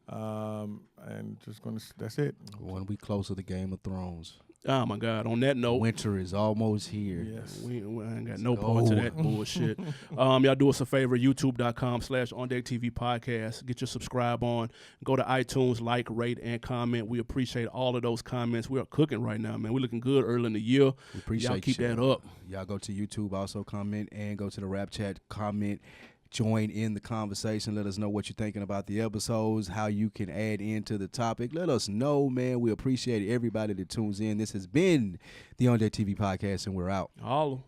And just that's it. 1 week closer to Game of Thrones. Oh my God! On that note, winter is almost here. Yes, we ain't got no part to that bullshit. Y'all do us a favor: YouTube.com/OndeckTV podcast. Get your subscribe on. Go to iTunes, like, rate, and comment. We appreciate all of those comments. We are cooking right now, man. We're looking good early in the year. We appreciate y'all keep that up. Y'all go to YouTube, also comment, and go to the Rap Chat, comment. Join in the conversation. Let us know what you're thinking about the episodes, how you can add into the topic. Let us know, man. We appreciate everybody that tunes in. This has been the OndeckTV podcast, and we're out. Holla.